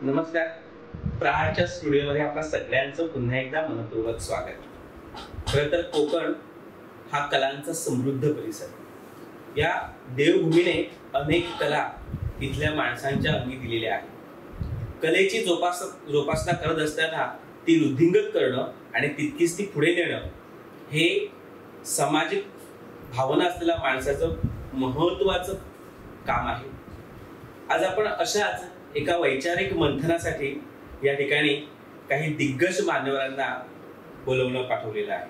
नमस्कार. प्रहारच्या स्टुडिओमध्ये आपल्या सगळ्यांचं पुन्हा एकदा मनपूर्वक स्वागत. खरं तर कोकण हा कलांचा समृद्ध परिसर. या देवभूमीने अनेक कला इथल्या माणसांच्या अंगी दिलेल्या आहेत. कलेची जोपासना करत असताना ती वृद्धिंगत करणं आणि तितकीच ती पुढे नेणं हे सामाजिक भावना असलेल्या माणसाचं महत्वाचं काम आहे. आज आपण अशाच एका वैचारिक मंथनासाठी या ठिकाणी काही दिग्गज मान्यवरांना बोलवणं पाठवलेलं आहे.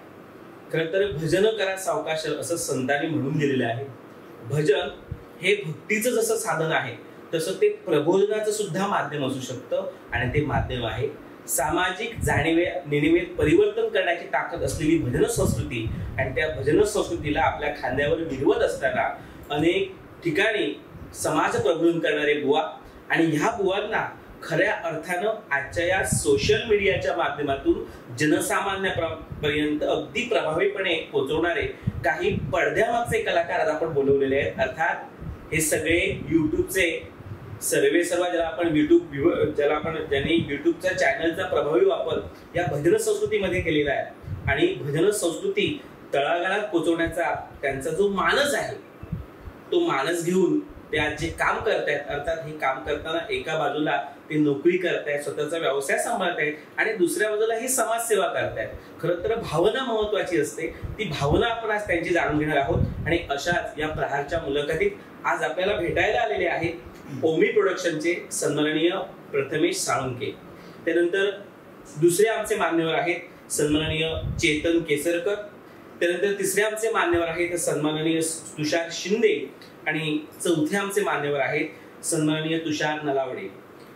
खरं तर भजन करा सावकाश असं संतांनी म्हणून दिलेलं आहे. भजन हे भक्तीचं जसं साधन आहे तसं ते प्रबोधनाचं सुद्धा माध्यम असू शकतं आणि ते माध्यम आहे सामाजिक नेणिवेत परिवर्तन करण्याची ताकद असलेली भजन संस्कृती. आणि त्या भजन संस्कृतीला आपल्या खांद्यावर मिरवत असताना अनेक ठिकाणी समाज प्रबोधन करणारे बुवा आणि ह्या बुवांना खऱ्या अर्थानं आजच्या या सोशल मीडियाच्या माध्यमातून जनसामान्यापर्यंत अगदी प्रभावीपणे पोहोचवणारे काही पडद्यामागचे कलाकार आज आपण बोलवलेले आहेत. अर्थात हे सगळे युट्यूबचे सर्वेसर्वा ज्यांनी युट्यूबच्या चॅनलचा प्रभावी वापर या भजन संस्कृतीमध्ये केलेला आहे आणि भजन संस्कृती तळागाळात पोहोचवण्याचा त्यांचा जो मानस आहे तो मानस घेऊन ते आज जे काम करतायत. अर्थात हे काम करताना एका बाजूला ते नोकरी करतायत, स्वतःचा व्यवसाय सांभाळतायत आणि दुसऱ्या बाजूला ही समाजसेवा करतायत. खरं तर भावना महत्वाची असते. ती भावना आपण आज त्यांची जाणून घेणार आहोत. आणि अशाच या प्रहारच्या मुलाखतीत आज आपल्याला भेटायला आलेले आहेत ओमी प्रोडक्शनचे सन्माननीय प्रथमेश साळुंके. त्यानंतर दुसरे आमचे मान्यवर आहेत सन्माननीय चेतन केसरकर. त्यानंतर तिसरे आमचे मान्यवर आहेत सन्माननीय तुषार शिंदे आणि चौथे आमचे मान्यवर आहेत सन्माननीय तुषार नलावडे.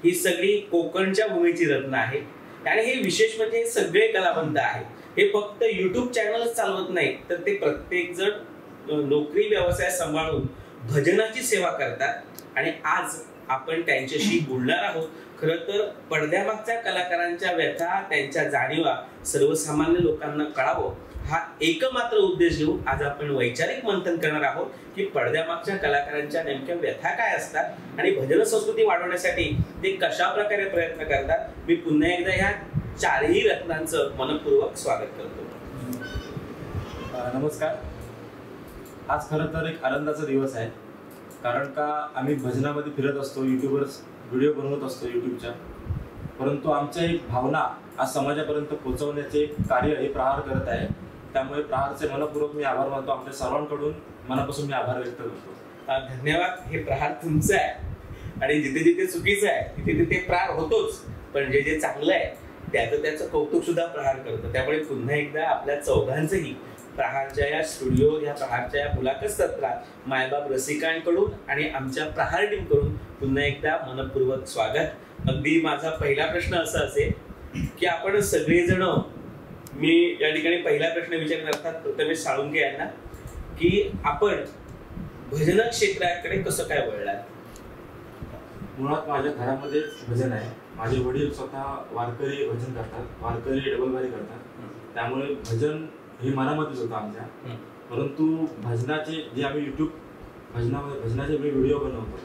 ही सगळी कोकणच्या भूमीची रत्न आहे. आणि हे विशेष म्हणजे हे सगळे कलावंत आहेत. हे फक्त युट्यूब चॅनलच चालवत नाही तर ते प्रत्येक जण नोकरी व्यवसाय सांभाळून भजनाची सेवा करतात आणि आज आपण त्यांच्याशी बोलणार आहोत. खरं तर पडद्यामागच्या कलाकारांच्या व्यथा, त्यांच्या जाणीवा सर्वसामान्य लोकांना कळावं हा एकमात्र उद्देश घेऊन आज आपण वैचारिक मंथन करणार आहोत की पडद्यामागच्या कलाकारांच्या नेमक्या व्यथा काय असतात आणि भजन संस्कृती वाढवण्यासाठी ते कशा प्रकारे प्रयत्न करतात. मी पुन्हा एकदा ह्या चारही रत्नांचं मनपूर्वक स्वागत करतो. नमस्कार. आज खरं तर एक आनंदाचा दिवस आहे. कारण का आम्ही भजनामध्ये फिरत असतो, युट्यूबवर व्हिडिओ बनवत असतो युट्यूबच्या, परंतु आमच्या एक भावना आज समाजापर्यंत पोहोचवण्याचे कार्य हे प्रहार करत आहे. त्यामुळे प्रहारचे मनपूर्वक मी आभार मानतो. आपल्या सर्वांकडून मनापासून मी आभार व्यक्त करतो. धन्यवाद. हे प्रहार तुमचं आहे आणि जिथे जिथे चुकीचं आहे तिथे तिथे प्रहार होतोच, पण जे जे चांगलं आहे त्याचं कौतुक सुद्धा प्रहार करतो. त्यामुळे पुन्हा एकदा आपल्या चौघांचंही प्रहारच्या या स्टुडिओ या प्रहारच्या या मुलाखत सत्रात मायबाप रसिकांकडून आणि आमच्या प्रहार टीम कडून पुन्हा एकदा मनपूर्वक स्वागत. अगदी माझा पहिला प्रश्न असा असेल की आपण सगळेजण, मी या ठिकाणी पहिला प्रश्न विचारणार अर्थात प्रथमेश साळुंके यांना की आपण भजन क्षेत्राकडे कसं काय वळलात? मुळात माझ्या घरामध्ये भजन आहे. माझे वडील स्वतः वारकरी भजन करतात, वारकरी डबलबारी करतात. त्यामुळे भजन हे मनामध्येच होतं आमच्या. परंतु भजनाचे जे आम्ही युट्यूब भजनाचे व्हिडिओ बनवतो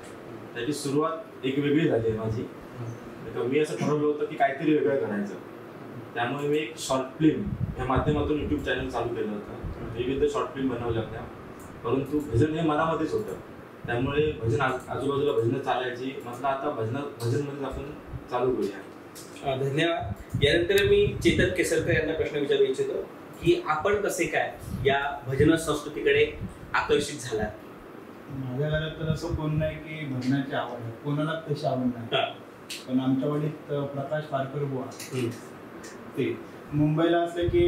त्याची सुरुवात एक वेगळी झाली आहे माझी. मी असं ठरवलं होतं की काहीतरी वेगळं करायचं. त्यामुळे मी एक शॉर्ट फिल्म या माध्यमातून युट्यूब चॅनल चालू केलं होतं. विविध शॉर्ट फिल्म बनवल्या होत्या. परंतु भजन हे मनामध्येच होतं. त्यामुळे भजन आजूबाजूला भजनं चालायची. म्हटलं आता भजनमध्ये आपण चालू करूया. धन्यवाद. यानंतर मी चेतन केसरकर यांना प्रश्न विचारू इच्छितो की आपण कसे काय या भजन संस्कृतीकडे आकर्षित झालात? माझ्या घरात तर असं कोण नाही की भजनाची आवड आहे, कोणाला तशी आवड नाही. पण आमच्या वडीत प्रकाश पारकर बुवा ते मुंबईला असले की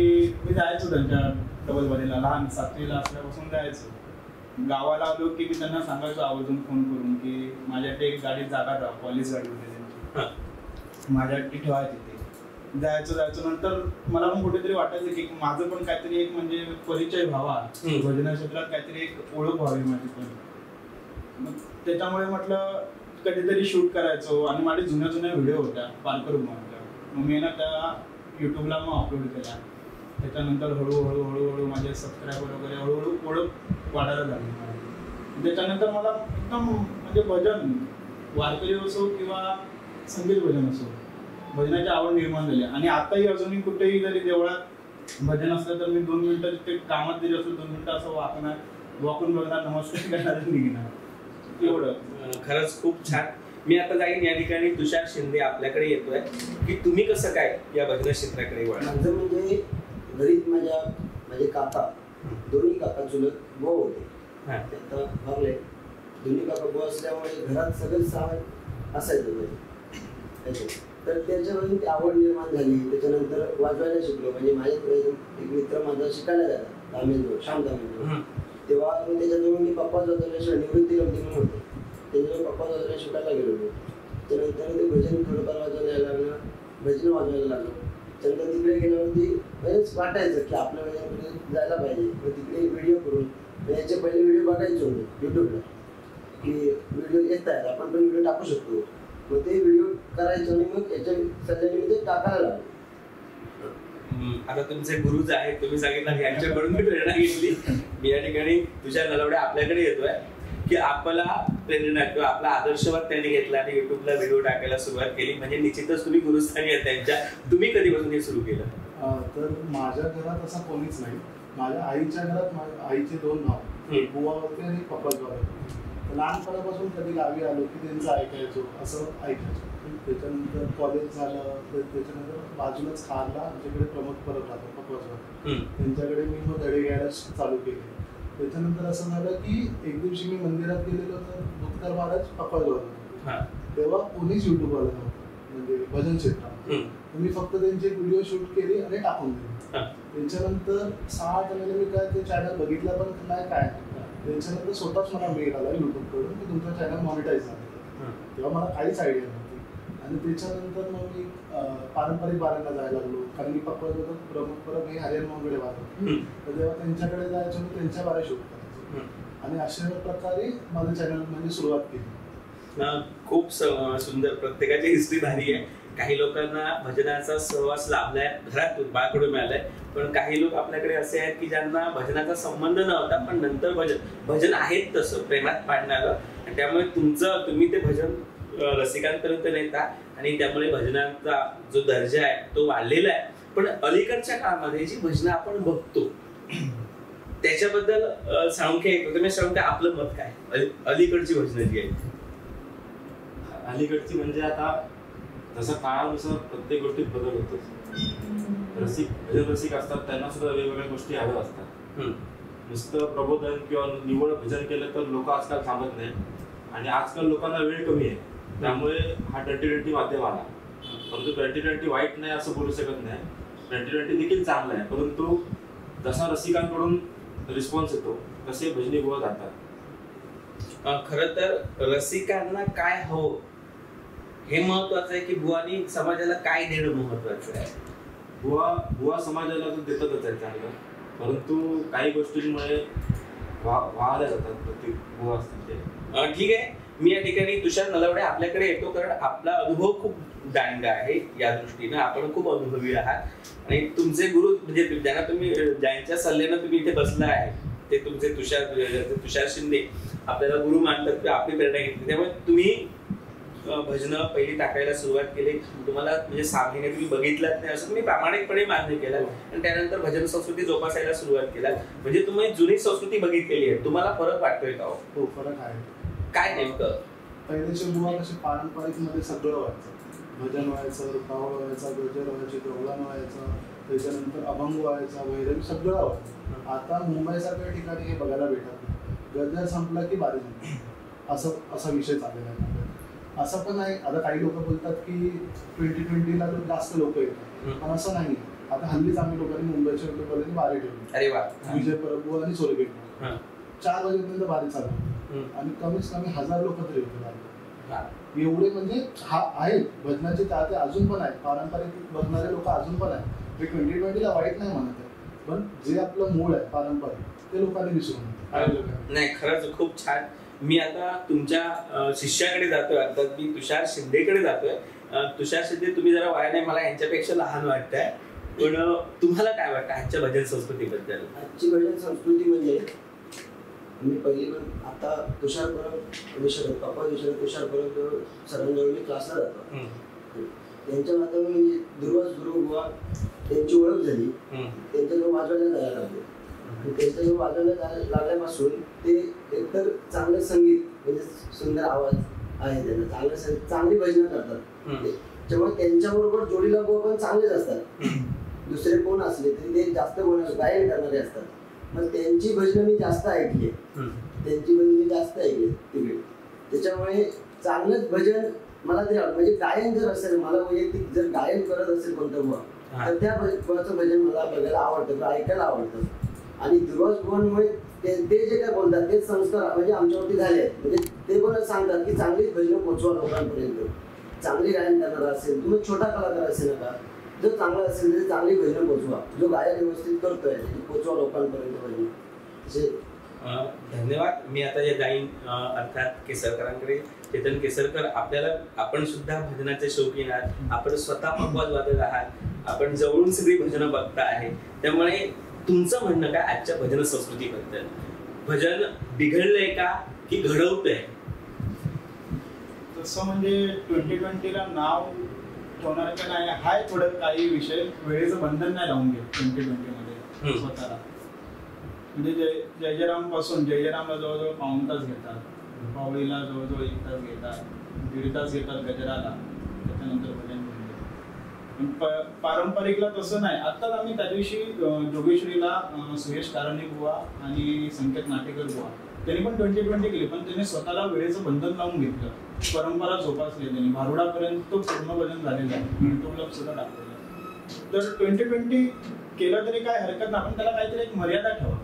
मी जायचो त्यांच्या डबलबारीला. लहान 7वीला असल्यापासून जायचो. गावाला आलो की मी त्यांना सांगायचो आवर्जून फोन करून की माझ्याकडे एक गाडीत जागा ठेवा, पॉलिस गाडी होती त्यांची, माझ्याकडे ठेवायची. ते जायचो. नंतर मला पण कुठेतरी वाटायचं की माझं पण काहीतरी एक म्हणजे परिचय व्हावा, भजना क्षेत्रात काहीतरी एक ओळख व्हावी माझी पण. मग त्याच्यामुळे म्हटलं कधीतरी शूट करायचो आणि माझे जुन्या व्हिडिओ होत्या पारकर बुवांच्या. मग मी ना त्या युट्यूबला मग अपलोड केला. त्याच्यानंतर हळूहळू माझे सबस्क्रायबर वगैरे हळूहळू ओळख वाढायला झाली. त्याच्यानंतर मला एकदम म्हणजे भजन वारकरी असो किंवा संगीत भजन असो, भजनाची आवड निर्माण झाली. आणि आताही अजूनही कुठेही जरी देवळात भजन असलं तर मी 2 मिनिटं ते कामात जरी असो 2 मिनिटं असं वाकून बघणार, नमस्कार करणार, निघणार एवढं. खरंच खूप छान. मी आता जाईन या ठिकाणी तुषार शिंदे आपल्याकडे येतोय की तुम्ही कसं काय या भजन क्षेत्राकडे वळला? माझं म्हणजे घरीच माझे काका, दोन्ही काका चुलत भाऊ होते, ते आता वारले. दोन्ही काका भाऊ असल्यामुळे घरात सगळं सामान असायचं म्हणजे. तर त्याच्यावरून ती आवड निर्माण झाली. त्याच्यानंतर वाजवायला शिकलो. म्हणजे माझे एक मित्र माझा शिकायला जायचा दामेंजवळ, श्याम दामेंजवळ. तेव्हा त्याच्याजवळ मी पप्पा वाजवल्याशिवाय निवृत्ती गमती म्हणून होते, त्याच्याजवळ पप्पा वाजवायला शिकायला गेलो. त्यानंतर ते भजन थोडंफार वाजवायला लागलं, भजन वाजवायला लागलो. त्यानंतर तिकडे गेल्यावरती बरेच वाटायचं की आपल्या भजनाकडे जायला पाहिजे. मग तिकडे व्हिडिओ करून, याचे पहिले व्हिडिओ बघायचो मी युट्यूबला की व्हिडिओ येत आहेत, आपण पण व्हिडिओ टाकू शकतो. मग ते व्हिडिओ करायचो आणि मग याच्या सध्याने मी ते टाकायला लागलो. आता तुमचे गुरुज आहेत, तुम्ही सांगितलं यांच्याकडून मी प्रेरणा घेतली. मी या ठिकाणी तुषार नलवडे आपल्याकडे येतोय की आपला प्रेरणा किंवा आपला आदर्शवाद त्यांनी घेतला आणि युट्यूबला व्हिडिओ टाकायला सुरुवात केली. म्हणजे निश्चितच तुम्ही गुरुस्थानी आहेत त्यांच्या. तुम्ही कधीपासून हे सुरू केलं? तर माझ्या घरात असं कोणीच नाही. माझ्या आईच्या घरात आईचे 2 भाऊ, बुवा होते आणि पप्पा होते. लहानपणापासून कधी गावी आलो की त्यांचं ऐकायचो, असं ऐकायचो. त्याच्यानंतर कॉलेज झालं, त्याच्यानंतर बाजूलाच खारला आमच्याकडे प्रमोद परब राहतो पप्पाजवळ, त्यांच्याकडे मी मग धडे घ्यायला चालू केले. त्याच्यानंतर असं झालं की एक दिवशी मी मंदिरात गेलेलो तर भूतकर महाराज पप्पाजवळ होते. तेव्हा कोणीच युट्यूबवाला नव्हतं म्हणजे भजन क्षेत्रात. मी फक्त त्यांचे व्हिडिओ शूट केले आणि टाकून दिले. त्याच्यानंतर 6 महिने मी काय ते चॅनल बघितलं पण नाही काय. त्याच्यानंतर स्वतःच मला मेल आला युट्यूबकडून की तुमचा चॅनल मॉनिटाईज झाला. तेव्हा मला काहीच आयडिया नव्हती. आणि त्याच्यानंतर मग मी पारंपरिक बारांना जायला लागलो. कारण मी पप्पाजवळ प्रमुख परब हे हरिहर मंगळे वाजवतो, तर तेव्हा त्यांच्याकडे जायचो मी त्यांच्या बारे शूट करायचो. आणि अशा प्रकारे माझं चॅनल म्हणजे सुरुवात केली. खूप सुंदर. प्रत्येकाची हिस्ट्री भारी आहे. काही लोकांना भजनाचा सहवास लाभलाय, घरात बाळकडून मिळालाय. पण काही लोक आपल्याकडे असे आहेत की ज्यांना भजनाचा संबंध नव्हता, पण नंतर भजन आहेत तसं प्रेमात पाडणारं. आणि त्यामुळे तुम्ही ते भजन रसिकांपर्यंत नेता आणि त्यामुळे भजनाचा जो दर्जा आहे तो वाढलेला आहे. पण अलीकडच्या काळामध्ये जी भजनं आपण बघतो त्याच्याबद्दल सांगून आपलं मत काय? अलीकडची भजनं जी आहेत, अलीकडची म्हणजे आता जसं काळानुसार प्रत्येक गोष्टीत बदल होतो. भजन रसिक असतात, त्यांना सुद्धा वेगवेगळ्या गोष्टी हव्या असतात. नुसतं प्रबोधन किंवा निवड भजन केलं तर लोक आजकाल थांबत नाही. आणि आजकाल लोकांना वेळ कमी आहे, त्यामुळे हा 2020 माध्यम आला. परंतु 2020 वाईट नाही असं बोलू शकत नाही. 2020 देखील चांगला आहे, परंतु जसा रसिकांकडून रिस्पॉन्स येतो तसे भजनी बुवा जातात. खरं तर रसिकांना काय हवं हे महत्वाचं आहे की बुवानी समाजाला काय देणं महत्वाचं आहे. बुवा समाजाला तर देतातच आहे चांगलं, परंतु काही गोष्टींमुळे वाहल्या जातात प्रत्येक बुवा असतात ते. ठीक आहे. मी या ठिकाणी तुषार नलवडे आपल्याकडे येतो कारण आपला अनुभव खूप दांडगा आहे. या दृष्टीनं आपण खूप अनुभवी आहात आणि तुमचे गुरु म्हणजे ज्यांच्या सल्ल्यानं तुम्ही इथे बसला आहे ते तुमचे तुषार शिंदे आपल्याला गुरु मानतात किंवा आपली प्रेरणा घेतली. त्यामुळे तुम्ही भजनं पहिली टाकायला सुरुवात केली. तुम्हाला म्हणजे 6 महिने तुम्ही बघितलात नाही असं तुम्ही प्रामाणिकपणे मान्य केला आणि त्यानंतर भजन संस्कृती जोपासायला सुरुवात केला. म्हणजे तुम्ही जुनी संस्कृती बघितलेली आहे. तुम्हाला फरक वाटतोय का? हो, फरक आहे. काय नेमकं? पहिल्याचे बुवा कसे पारंपरिक मध्ये सगळं व्हायचं. भजन व्हायचं, कावळ व्हायचा, गजर व्हायची, गवळण व्हायचं, त्याच्यानंतर अभंग व्हायचा, वैरवी सगळं व्हायचं. आता मुंबईसारख्या ठिकाणी हे बघायला भेटत नाही. गजर संपला की बारी संपली, असा विषय चाललेला आहे. असं पण आहे. आता काही लोक बोलतात की 2020ला जास्त लोक येतात, पण असं नाही. आता हल्लीच आम्ही लोकांनी मुंबईच्या लोकांनी बारी ठेवली. अरे वा. विजय परब आणि सोरगेट 4 वाजेपर्यंत बारी चालू आणि कमीत कमी 1000 लोक तरी होते. एवढे म्हणजे हा आहे भजनाचे चाहते अजून पण आहे. पारंपरिक बघणारे लोक अजून पण आहे. ते 2020ला वाईट नाही म्हणत आहे, पण जे आपलं मूळ आहे पारंपरिक ते लोकांनी विसरून नाही. खरंच खूप छान. मी आता तुमच्या शिष्याकडे जातोय. आता मी तुषार शिंदेकडे जातोय. तुषार शिंदे, तुम्ही जरा वयाने मला यांच्यापेक्षा लहान वाटताय, पण तुम्हाला काय वाटतं आजच्या भजन संस्कृतीबद्दल? आजची भजन संस्कृती म्हणजे मी पहिली पण आता तुषार परब तुषार परब सरांजवळ मी क्लासला जातो. त्यांच्या माध्यमातून म्हणजे ध्रुव बुवा त्यांची ओळख झाली. त्यांच्याजवळ वाजवायला जायला लागले आणि त्यांच्याजवळ वाजवायला लागल्यापासून ते एकतर चांगलं संगीत म्हणजे सुंदर आवाज आहे त्यांना, चांगली भजनं करतात. त्यामुळे त्यांच्याबरोबर जोडीला बुवा पण चांगलेच असतात. दुसरे कोण असले तरी ते जास्त गायन करणारे असतात. मग त्यांची भजनं मी जास्त ऐकली तिकडे. त्याच्यामुळे चांगलंच भजन मला तरी आवडतं. म्हणजे गायन जर असेल, मला वैयक्तिक जर गायन करत असेल कोणतं बुवा तर त्या बुवाचं भजन मला बघायला आवडतं किंवा ऐकायला आवडतं. आणि ध्रुवज बुवांमुळे ते जे काय बोलतात ते संस्कार म्हणजे आमच्यावरती झाले आहेत. म्हणजे ते पण सांगतात की चांगलीच भजनं पोचवा लोकांपर्यंत. चांगली गायन करणारा असेल, तुम्ही छोटा कलाकार असेल नका, जो चांगला असेल तरी चांगली भजनं पोचवा. जो गायन व्यवस्थित करतोय पोचवा लोकांपर्यंत भजन. धन्यवाद. मी आता जे जाईन अर्थात केसरकरांकडे. चेतन केसरकर, आपण सुद्धा भजनाचे शौकीन आहात, आपण स्वतः पकवाज वादक आहात, आपण जवळून सगळी भजनं बघता आहे. त्यामुळे तुमचं म्हणणं काय आजच्या भजन संस्कृतीबद्दल? भजन बिघडलंय का की घडवतंय? तसं म्हणजे 2020ला नाव ठेवणार का नाही हाय थोडं काही विषय. वेळेचं बंधन नाही लावून घेत 2020 मध्ये स्वतःला. म्हणजे जयराम पासून जयरामला जवळजवळ पाऊण तास घेतात, पावळीला जवळजवळ 1 तास घेतात, 1.5 तास घेतात गजराला, त्याच्यानंतर भजन घेतात. पारंपरिकला तसं नाही. आत्ताच आम्ही त्या दिवशी जोगेश्वरीला सुयश कारणी बुवा आणि संकेत नाटेकर बुवा त्यांनी पण 2020 केली, पण त्यांनी स्वतःला वेळेचं बंधन लावून घेतलं. परंपरा जोपासली त्यांनी. भारुडापर्यंत तो पूर्ण भजन झालेला आहे, युट्यूबला सुद्धा टाकलेलं. तर 2020 केलं तरी काय हरकत नाही, पण त्याला काहीतरी एक मर्यादा ठेवा.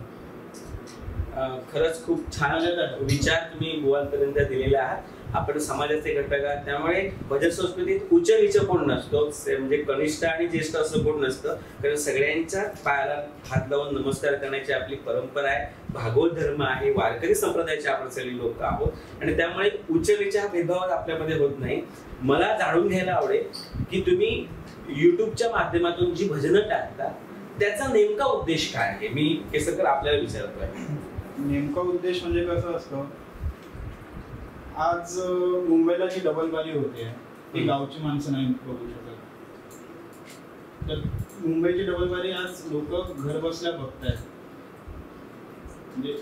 खरंच खूप छान विचार तुम्ही बुवांपर्यंत दिलेले आहात. आपण समाजाचे घटक आहात, त्यामुळे भजन संस्कृतीत उच्च नीच कोण नसतो, म्हणजे कनिष्ठ आणि ज्येष्ठ असं कोण नसतं. कारण सगळ्यांच्या पायाला हात लावून नमस्कार करण्याची आपली परंपरा आहे. भागवत धर्म आहे, वारकरी संप्रदायाचे आपण सगळे लोक आहोत आणि त्यामुळे उच्च नीच हा भेदभाव आपल्यामध्ये होत नाही. मला जाणून घ्यायला आवडेल की तुम्ही युट्यूबच्या माध्यमातून जी भजनं टाकता त्याचा नेमका उद्देश काय आहे? मी केसरकर आपल्याला विचारतोय. नेमका उद्देश म्हणजे कसं असतं, आज मुंबईला जी डबलबारी होते ती गावची माणसं नाही बघू शकत. तर मुंबईची डबलबारी आज लोक घर बसल्या बघतायत. म्हणजे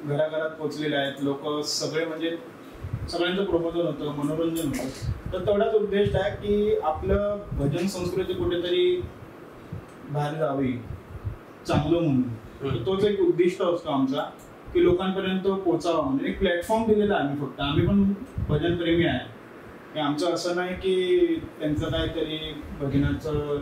घराघरात पोचलेले आहेत लोक सगळे. म्हणजे सगळ्यांचं प्रबोधन होतं, मनोरंजन होतं. तर तेवढाच उद्देश आहे की आपलं भजन संस्कृती कुठेतरी बाहेर जावी चांगलं म्हणून. तोच एक उद्दिष्ट असतो आमचा की लोकांपर्यंत पोचावा. म्हणजे एक प्लॅटफॉर्म दिलेला आहे आम्ही फक्त. आम्ही पण भजनप्रेमी आहे की आमचं असं नाही की त्यांचं काहीतरी भजनाचं.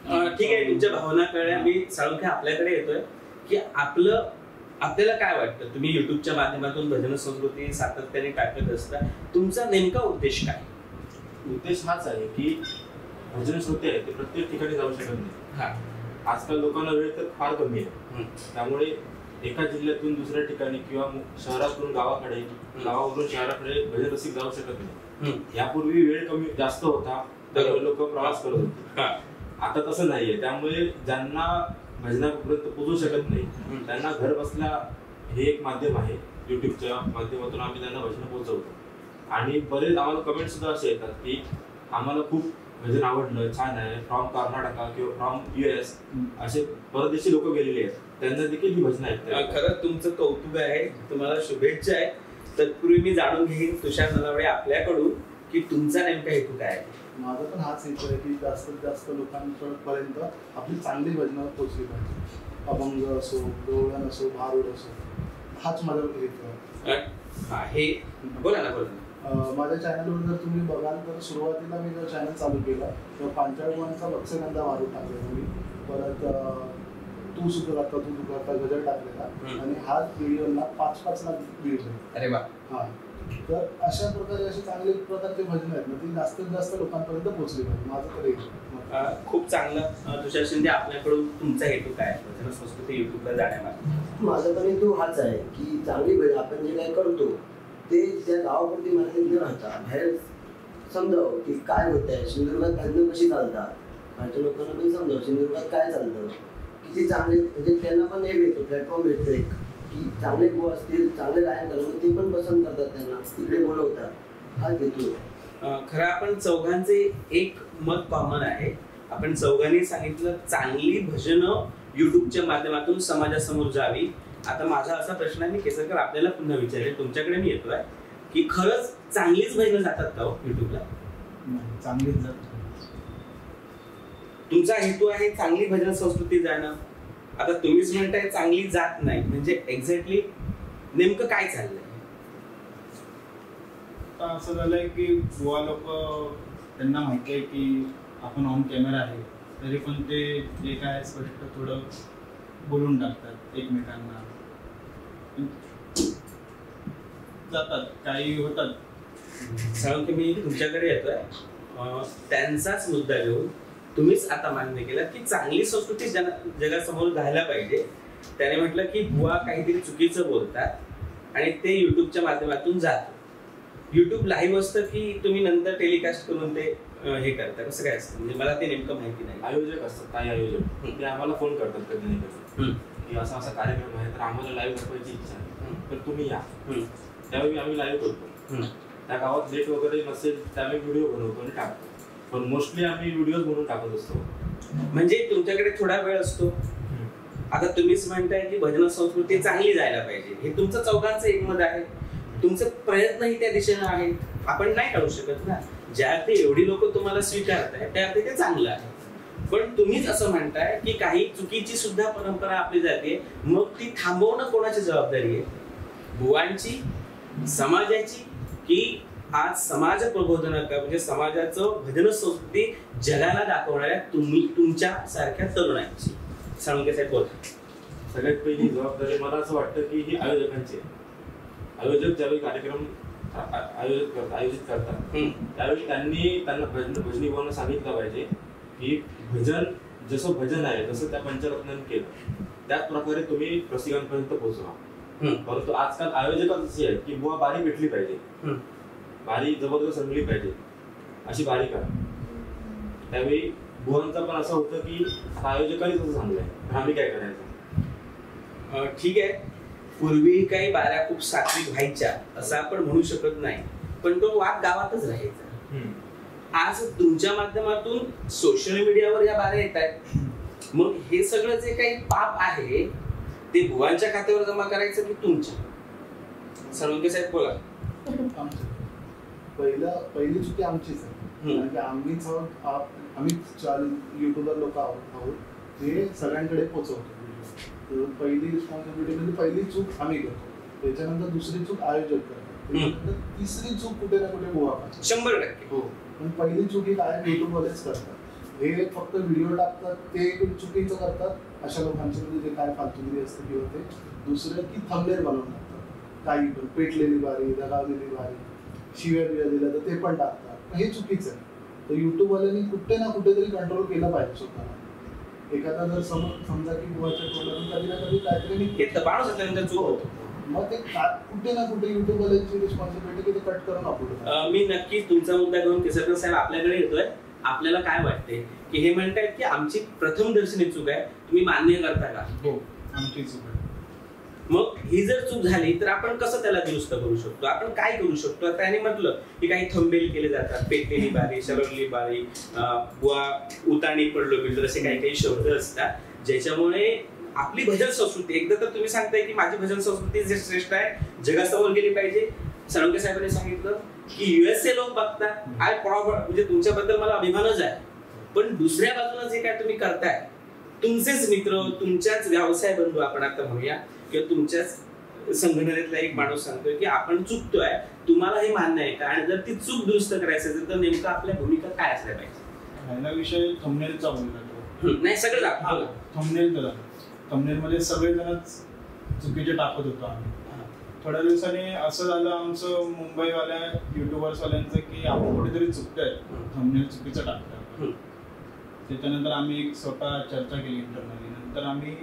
ठीक आहे, तुमच्या भावना कळल्या. मी साळुंखे आपल्याकडे येतोय की आपल्याला काय वाटतं? तुम्ही युट्यूबच्या माध्यमातून भजन संस्कृती सातत्याने टाकत असता, तुमचा नेमका उद्देश काय? उद्देश हाच आहे की भजन श्रोते आहे ते प्रत्येक ठिकाणी जाऊ शकत नाही. आजकाल लोकांना वेळ तर फार कमी आहे. त्यामुळे एका जिल्ह्यातून दुसऱ्या ठिकाणी किंवा शहरातून गावाकडे, गावावरून शहराकडे भजन रसिक जाऊ शकत नाही. यापूर्वी वेळ कमी जास्त होता, लोक प्रवास करत होते. आता तसं नाहीये. त्यामुळे ज्यांना भजनापर्यंत पोहोचू शकत नाही त्यांना घर बसल्या हे एक माध्यम आहे. युट्यूबच्या माध्यमातून आम्ही त्यांना भजन पोहोचवतो. आणि बरेच आम्हाला कमेंट सुद्धा असे येतात की आम्हाला खूप भजन आवडलं, छान आहे, फ्रॉम कर्नाटका किंवा फ्रॉम US असे परदेशी लोक गेलेले आहेत, त्यांना देखील ही भजन ऐकतात. खरंच तुमचं कौतुक आहे, तुम्हाला शुभेच्छा आहे. तत्पूर्वी मी जाणून घेईन तुषार नलावडे आपल्याकडून की तुमचा नेमका हेतू काय आहे? माझा पण हाच हेतू आहे की जास्तीत जास्त लोकांपर्यंत आपली चांगली भजनं पोचली पाहिजे. अभंग असो, गवळण असो, भारुड असो, हाच माझा हेतू आहे. बोला ना. माझ्या चॅनलवर जर तुम्ही बघाल तर सुरुवातीला मी जर चॅनल चालू केला तर पांचाळवांचा मत्स्यगंधा वारू टाकलेला मी. परत तू सुद्धा गजर टाकलेला आणि हा व्हिडिओला 5-5 लाख व्ह्यूज आहेत. अरे वा. हा, तर अशा प्रकारे असे चांगले प्रकारचे भजन आहेत ना, ती जास्तीत जास्त लोकांपर्यंत पोहोचली पाहिजे. माझं तर एक खूप चांगलं. तुषार शिंदे आपल्याकडून तुमचा हेतू काय आहे भजन संस्कृती युट्यूबला जाण्यामागे? माझा पण हेतू हाच आहे की चांगली भजन आपण जे काय करतो ते त्या गावापुरती मर्यादित न राहता बाहेर समजावं की काय होत आहे, सिंधुदुर्गात भजनं कशी चालतात, बाहेरच्या लोकांना पण समजावं सिंधुदुर्गात काय चालतं, किती चांगले. म्हणजे त्यांना पण हे भेटतो, प्लॅटफॉर्म भेटतो एक की चांगले बुवा असतील, चांगले गायन करतात, ते पण पसंत करतात, त्यांना तिकडे बोलवतात, हा घेतो. खरं आपण चौघांचे एक मत कॉमन आहे. आपण चौघांनी सांगितलं चांगली भजनं युट्यूबच्या माध्यमातून समाजासमोर जावी. आता माझा असा प्रश्न आहे, मी केसरकर आपल्याला पुन्हा विचारेल, तुमच्याकडे मी येतोय की खरंच चांगलीच भजनं जातात का युट्यूबला? चांगलीच जातात. तुमचा हेतू आहे चांगली भजन संस्कृती जाणं. आता तुम्हीच म्हणताय चांगली जात नाही, म्हणजे एक्झॅक्टली नेमकं काय चाललंय? असं झालंय की बुवा लोक, त्यांना माहिती आहे की आपण ऑन कॅमेरा आहे, तरी पण ते जे काय स्पष्ट थोडं बोलून टाकतात एकमेकांना, जातात, काही होतात. सांगून की मी तुमच्याकडे येतोय, त्यांचाच मुद्दा घेऊन तुम्हीच आता मान्य केलं की चांगली संस्कृती जगासमोर जायला पाहिजे. त्याने म्हटलं की बुवा काहीतरी चुकीचं बोलतात आणि ते युट्यूबच्या माध्यमातून जातं. युट्यूब लाईव्ह असतं की तुम्ही नंतर टेलिकास्ट करून ते हे करता, कसं काय असतं? म्हणजे मला ते नेमकं माहिती नाही. आयोजक असतात, काही आयोजक ते आम्हाला फोन करतात कधी नाही कधी की असा असा कार्यक्रम आहे, तर आम्हाला लाईव्ह दाखवायची इच्छा आहे, तर तुम्ही या. त्यावेळी आम्ही लाईव्ह करतो. त्या गावात नेट वगैरे नसेल त्यावेळी व्हिडिओ बनवतो आणि टाकतो, पण मोस्टली आम्ही व्हिडिओ बनवून टाकत असतो. म्हणजे तुमच्याकडे थोडा वेळ असतो. आता तुम्हीच म्हणताय की भजन संस्कृती चांगली जायला पाहिजे, हे तुमचं चौघांचं एकमत आहे, तुमचे प्रयत्नही त्या दिशेनं आहेत. आपण नाही काढू शकत ना. ज्या अर्थी एवढी लोक तुम्हाला स्वीकारताय त्या अर्थी ते चांगलं आहे. पण तुम्हीच असं म्हणताय की काही चुकीची सुद्धा परंपरा आपली जाते, मग ती थांबवणं कोणाची जबाबदारी आहे? बुवांची, समाजाची, की आज समाज प्रबोधनाचा म्हणजे समाजाचं भजन संस्कृती जगाला दाखवणाऱ्या तुमच्या सारख्या तरुणांची? साळुंखे साहेब बोला. सगळ्यात पहिली जबाबदारी मला असं वाटतं की ही आयोजकांची. आयोजक ज्यावेळी कार्यक्रम आयोजित करतात त्यावेळी त्यांना भजनी भावना सांगितलं पाहिजे की भजन जसं भजन आहे तसं त्या पंचरत्नांनी केलं त्याच प्रकारे तुम्ही रसिकांपर्यंत पोहोचवा. परंतु आजकाल आयोजकांच अशी आहे की बुवा बारी भेटली पाहिजे, बारी जबरदस्त रंगली पाहिजे, अशी बारी करा. त्यावेळी बुवांचं पण असं होतं की आयोजकांनी तसं सांगलंय तर आम्ही काय करायचं? ठीक आहे, पूर्वी काही बाऱ्या खूप सात्विक व्हायच्या असं आपण म्हणू शकत नाही, पण तो वाद गावातच राहायचा. आज तुमच्या माध्यमातून सोशल मीडियावर या बाऱ्या येत आहेत, मग हे सगळं जे काही पाप आहे ते बुवांच्या खात्यावर जमा करायचं की तुमच्या? साळुंखे साहेब बोला. पहिली चुकी आमचीच आहे, कारण की आम्ही युट्यूबर लोक आहोत, ते सगळ्यांकडे पोहोचवतो. पहिली रिस्पॉन्सिबिलिटी म्हणजे पहिली चूक आम्ही करतो, त्याच्यानंतर दुसरी चूक आयोजक करतो, त्याच्यानंतर तिसरी चूक कुठे ना कुठे बुवा करतो. 100%. हो, पण पहिली चूक ही काय युट्यूबवालेच करतात. हे फक्त व्हिडिओ टाकतात, ते चुकीचं करतात. अशा लोकांच्या जे काय फालतुगिरी असते किंवा ते दुसरं की थंबनेल बनवून टाकतात, काही पण पेटलेली बारी, दगावलेली बारी, शिव्या बिव्या दिल्या तर ते पण टाकतात. हे चुकीचं आहे. तर युट्यूबवाल्यांनी कुठे ना कुठेतरी कंट्रोल केलं पाहिजे स्वतःला. एखादा जर समजा की बुवाच्या तोंडातून कधी ना कधी काहीतरी चूक होतो, मग ते कुठे ना कुठे युट्यूबवाल्यांची रिस्पॉन्सिबिलिटी की ते कट करून आपण. मी नक्कीच तुमचा मुद्दा घेऊन केसरकर साहेब आपल्याकडे येतोय. आपल्याला काय वाटते की हे म्हणतायत की आमची प्रथम दर्शनी चूक आहे, तुम्ही मान्य करता का? हो, आमची चूक आहे. मग ही जर चूक झाली तर आपण कसं त्याला दुरुस्त करू शकतो? आपण काय करू शकतो? त्याने म्हटलं की काही थंबनेल केले जातात, पेटलेली बारी, शरवली बारी, बुवा उताणी पडलो बिडलो, असे काही काही शब्द असतात ज्याच्यामुळे आपली भजन संस्कृती, एकदा तर तुम्ही सांगताय की माझी भजन संस्कृती जे श्रेष्ठ आहे जगासमोर गेली पाहिजे. साळुंखे साहेबांनी सांगितलं की युएसए लोक बघतात, म्हणजे तुमच्याबद्दल मला अभिमानच आहे. पण दुसऱ्या बाजूला जे काय तुम्ही करताय, तुमचेच मित्र, तुमच्याच व्यवसाय बंधू आपण आता म्हणूया किंवा तुमच्याच संघटनेतला एक माणूस सांगतोय की आपण चुकतोय, तुम्हाला हे मान्य आहे का? आणि जर ती चूक दुरुस्त करायची असेल तर नेमकं आपल्या भूमिका काय असल्या पाहिजे? पहिला विषय थंबनेलचा बोलला. नाही सगळं दाखवा. थंबनेल मध्ये सगळेजणच चुकीचे टाकत होतो आम्ही. थोड्या दिवसांनी असं झालं आमचं मुंबईवाल्या युट्यूबर्सवाल्यांचं की आपण कुठेतरी चुकतोय, थंबनेल चुकीचं टाकतोय. त्याच्यानंतर आम्ही एक स्वतः चर्चा केली इंटरनली. नंतर आम्ही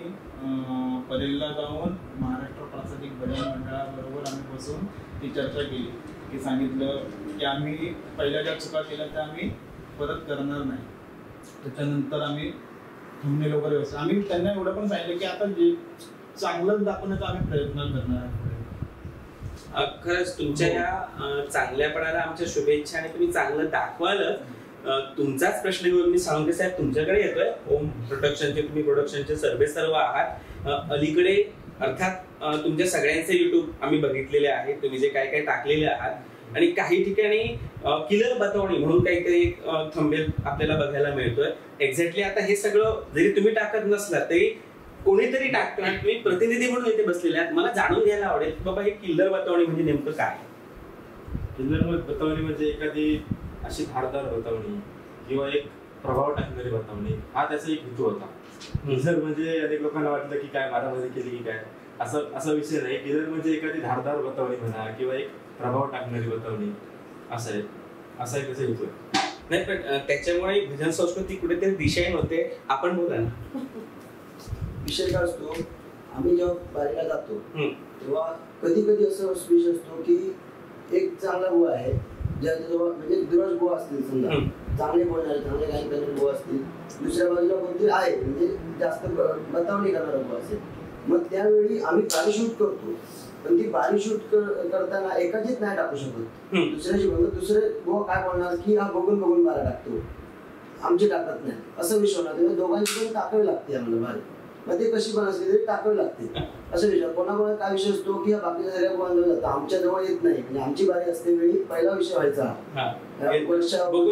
परेलला जाऊन महाराष्ट्र प्रासादिक भजन मंडळाबरोबर आम्ही बसून ती चर्चा केली की सांगितलं की आम्ही पहिल्या ज्या चुका केल्या त्या आम्ही परत करणार नाही. त्याच्यानंतर आम्ही थंबनेल वगैरे बसलो. आम्ही त्यांना एवढं पण सांगितलं की आता जे चांगलं दाखवण्याचा आम्ही प्रयत्न करणार आहे. खरंच तुमच्या या चांगल्यापणाला आमच्या शुभेच्छा आणि तुम्ही चांगलं दाखवालच. तुमचाच प्रश्न घेऊन मी साळुंखे साहेब तुमच्याकडे येतोय. ओम प्रोडक्शनचे तुम्ही प्रोडक्शनचे सर्व आहात. अलीकडे अर्थात तुमच्या सगळ्यांचे युट्यूब आम्ही बघितलेले आहेत, तुम्ही जे काय काय टाकलेले आहात आणि काही ठिकाणी किलर बतावणी म्हणून काहीतरी एक थंबनेल आपल्याला बघायला मिळतोय. एक्झॅक्टली आता हे सगळं जरी तुम्ही टाकत नसलात तरी कोणीतरी टाकतो आणि तुम्ही प्रतिनिधी म्हणून इथे बसलेले आहात. मला जाणून घ्यायला आवडेल की बाबा हे किल्लर बतावणी म्हणजे नेमकं काय? किल्लर बतावणी म्हणजे एखादी अशी धारदार बतावणी किंवा एक प्रभाव टाकणारी बतावणी, हा त्याचा एक हेतू होता. किल्लर म्हणजे अनेक लोकांना वाटलं की काय मारामारी केली की काय, असा विषय नाही. किल्लर म्हणजे एखादी धारदार बतावणी म्हणा किंवा एक प्रभाव टाकणारी बतावणी, असा एक त्याचा हेतू आहे. नाही पण त्याच्यामुळे भजन संस्कृती कुठेतरी दिशाहीन होते. आपण बोला ना. विषय काय असतो, आम्ही जेव्हा बारीला जातो तेव्हा कधी कधी असं विषय असतो की एक चांगला बुवा आहे ज्याजवळ म्हणजे दुराज बुवा असतील, समजा चांगले बोलणारे चांगले गायन करणारे बुवा असतील, दुसऱ्या बाजूला कोणतरी आहे म्हणजे जास्त बतावणी करणारा बुवा असेल. मग त्यावेळी आम्ही बारी शूट करतो, पण ती बारी शूट करताना एकाचीच नाही टाकू शकत. दुसऱ्याची बघत दुसरे बुवा काय बोलणार की हा बघून बारा टाकतो, आमची टाकत नाही असं विषय होणार. तेव्हा दोघांची पण टाकावी लागते आम्हाला बारी. मग ते कशी पण असली तरी टाकावी लागते असं विषय. कोणाकोणा काय विषय असतो की बाकीच्या सगळ्या बुवांजवळ जातं, आमच्या जवळ येत नाही. म्हणजे आमची बारी असते वेळी पहिला विषय व्हायचा एक वर्षापूर्वी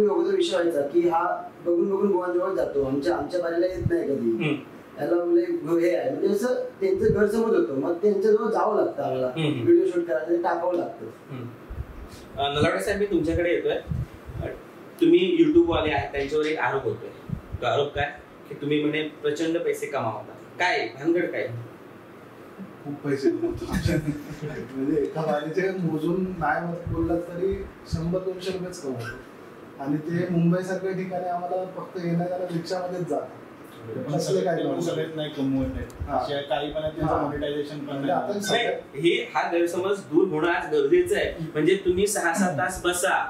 अगोदर विषय व्हायचा की हा बघून बुवांजवळ जातो, आमच्या बारीला येत नाही कधी, याला हे आहे म्हणजे असं त्यांचं गैरसमज होतं. मग त्यांच्याजवळ जावं लागतं आम्हाला व्हिडिओ शूट करायला, टाकावं लागतं. नलावडे साहेब मी तुमच्याकडे येतोय. तुम्ही युट्यूब वाले आहेत, त्यांच्यावर एक आरोप होतोय. तो आरोप काय की तुम्ही म्हणे प्रचंड पैसे कमावता. काय भानगड काय? खूप पैसे म्हणजे एका बारीचे मोजून नाही बोललात तरी 100-200 रुपयेच कमवतो. आणि ते मुंबई सारख्या ठिकाणी आम्हाला फक्त येण्याला रिक्षामध्येच जातात. नाही कमवत आहे काही पण मॉनिटायझेशन पण नाही. हा गैरसमज दूर होणं आज गरजेचं आहे. म्हणजे तुम्ही 6-7 तास बसा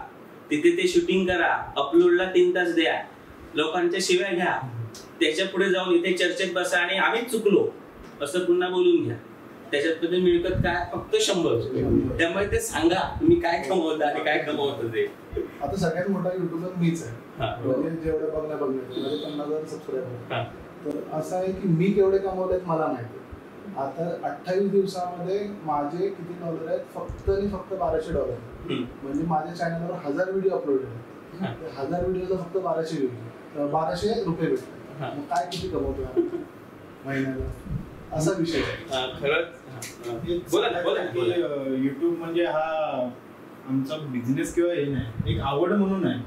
तिथे, ते शूटिंग करा, अपलोडला 3 तास द्या, लोकांच्या शिव्या घ्या, त्याच्या पुढे जाऊन इथे चर्चेत बसा आणि आम्ही चुकलो असं पुन्हा बोलून घ्या. त्याच्यात तुम्ही मिळकत काय फक्त 100. त्यामुळे ते सांगा तुम्ही काय कमवता आणि काय कमवता ते. आता सगळ्यात मोठा युट्यूबर मीच आहे, म्हणजे जेवढे बघण्यामध्ये 50,000 सबस्क्रायबर. तर असं आहे की मी केवढे कमवलेत मला माहिती. आता 28 दिवसामध्ये माझे किती डॉलर आहेत, फक्त $1200. म्हणजे माझ्या चॅनलवर 1000 व्हिडिओ अपलोड आहेत. 1000 व्हिडिओला फक्त 1200 रुपये भेटतात. मग काय किती कमवतो महिन्याला, असा विषय खरंच. युट्यूब म्हणजे हा आमचा बिझनेस किंवा हे नाही, एक आवड म्हणून आहे.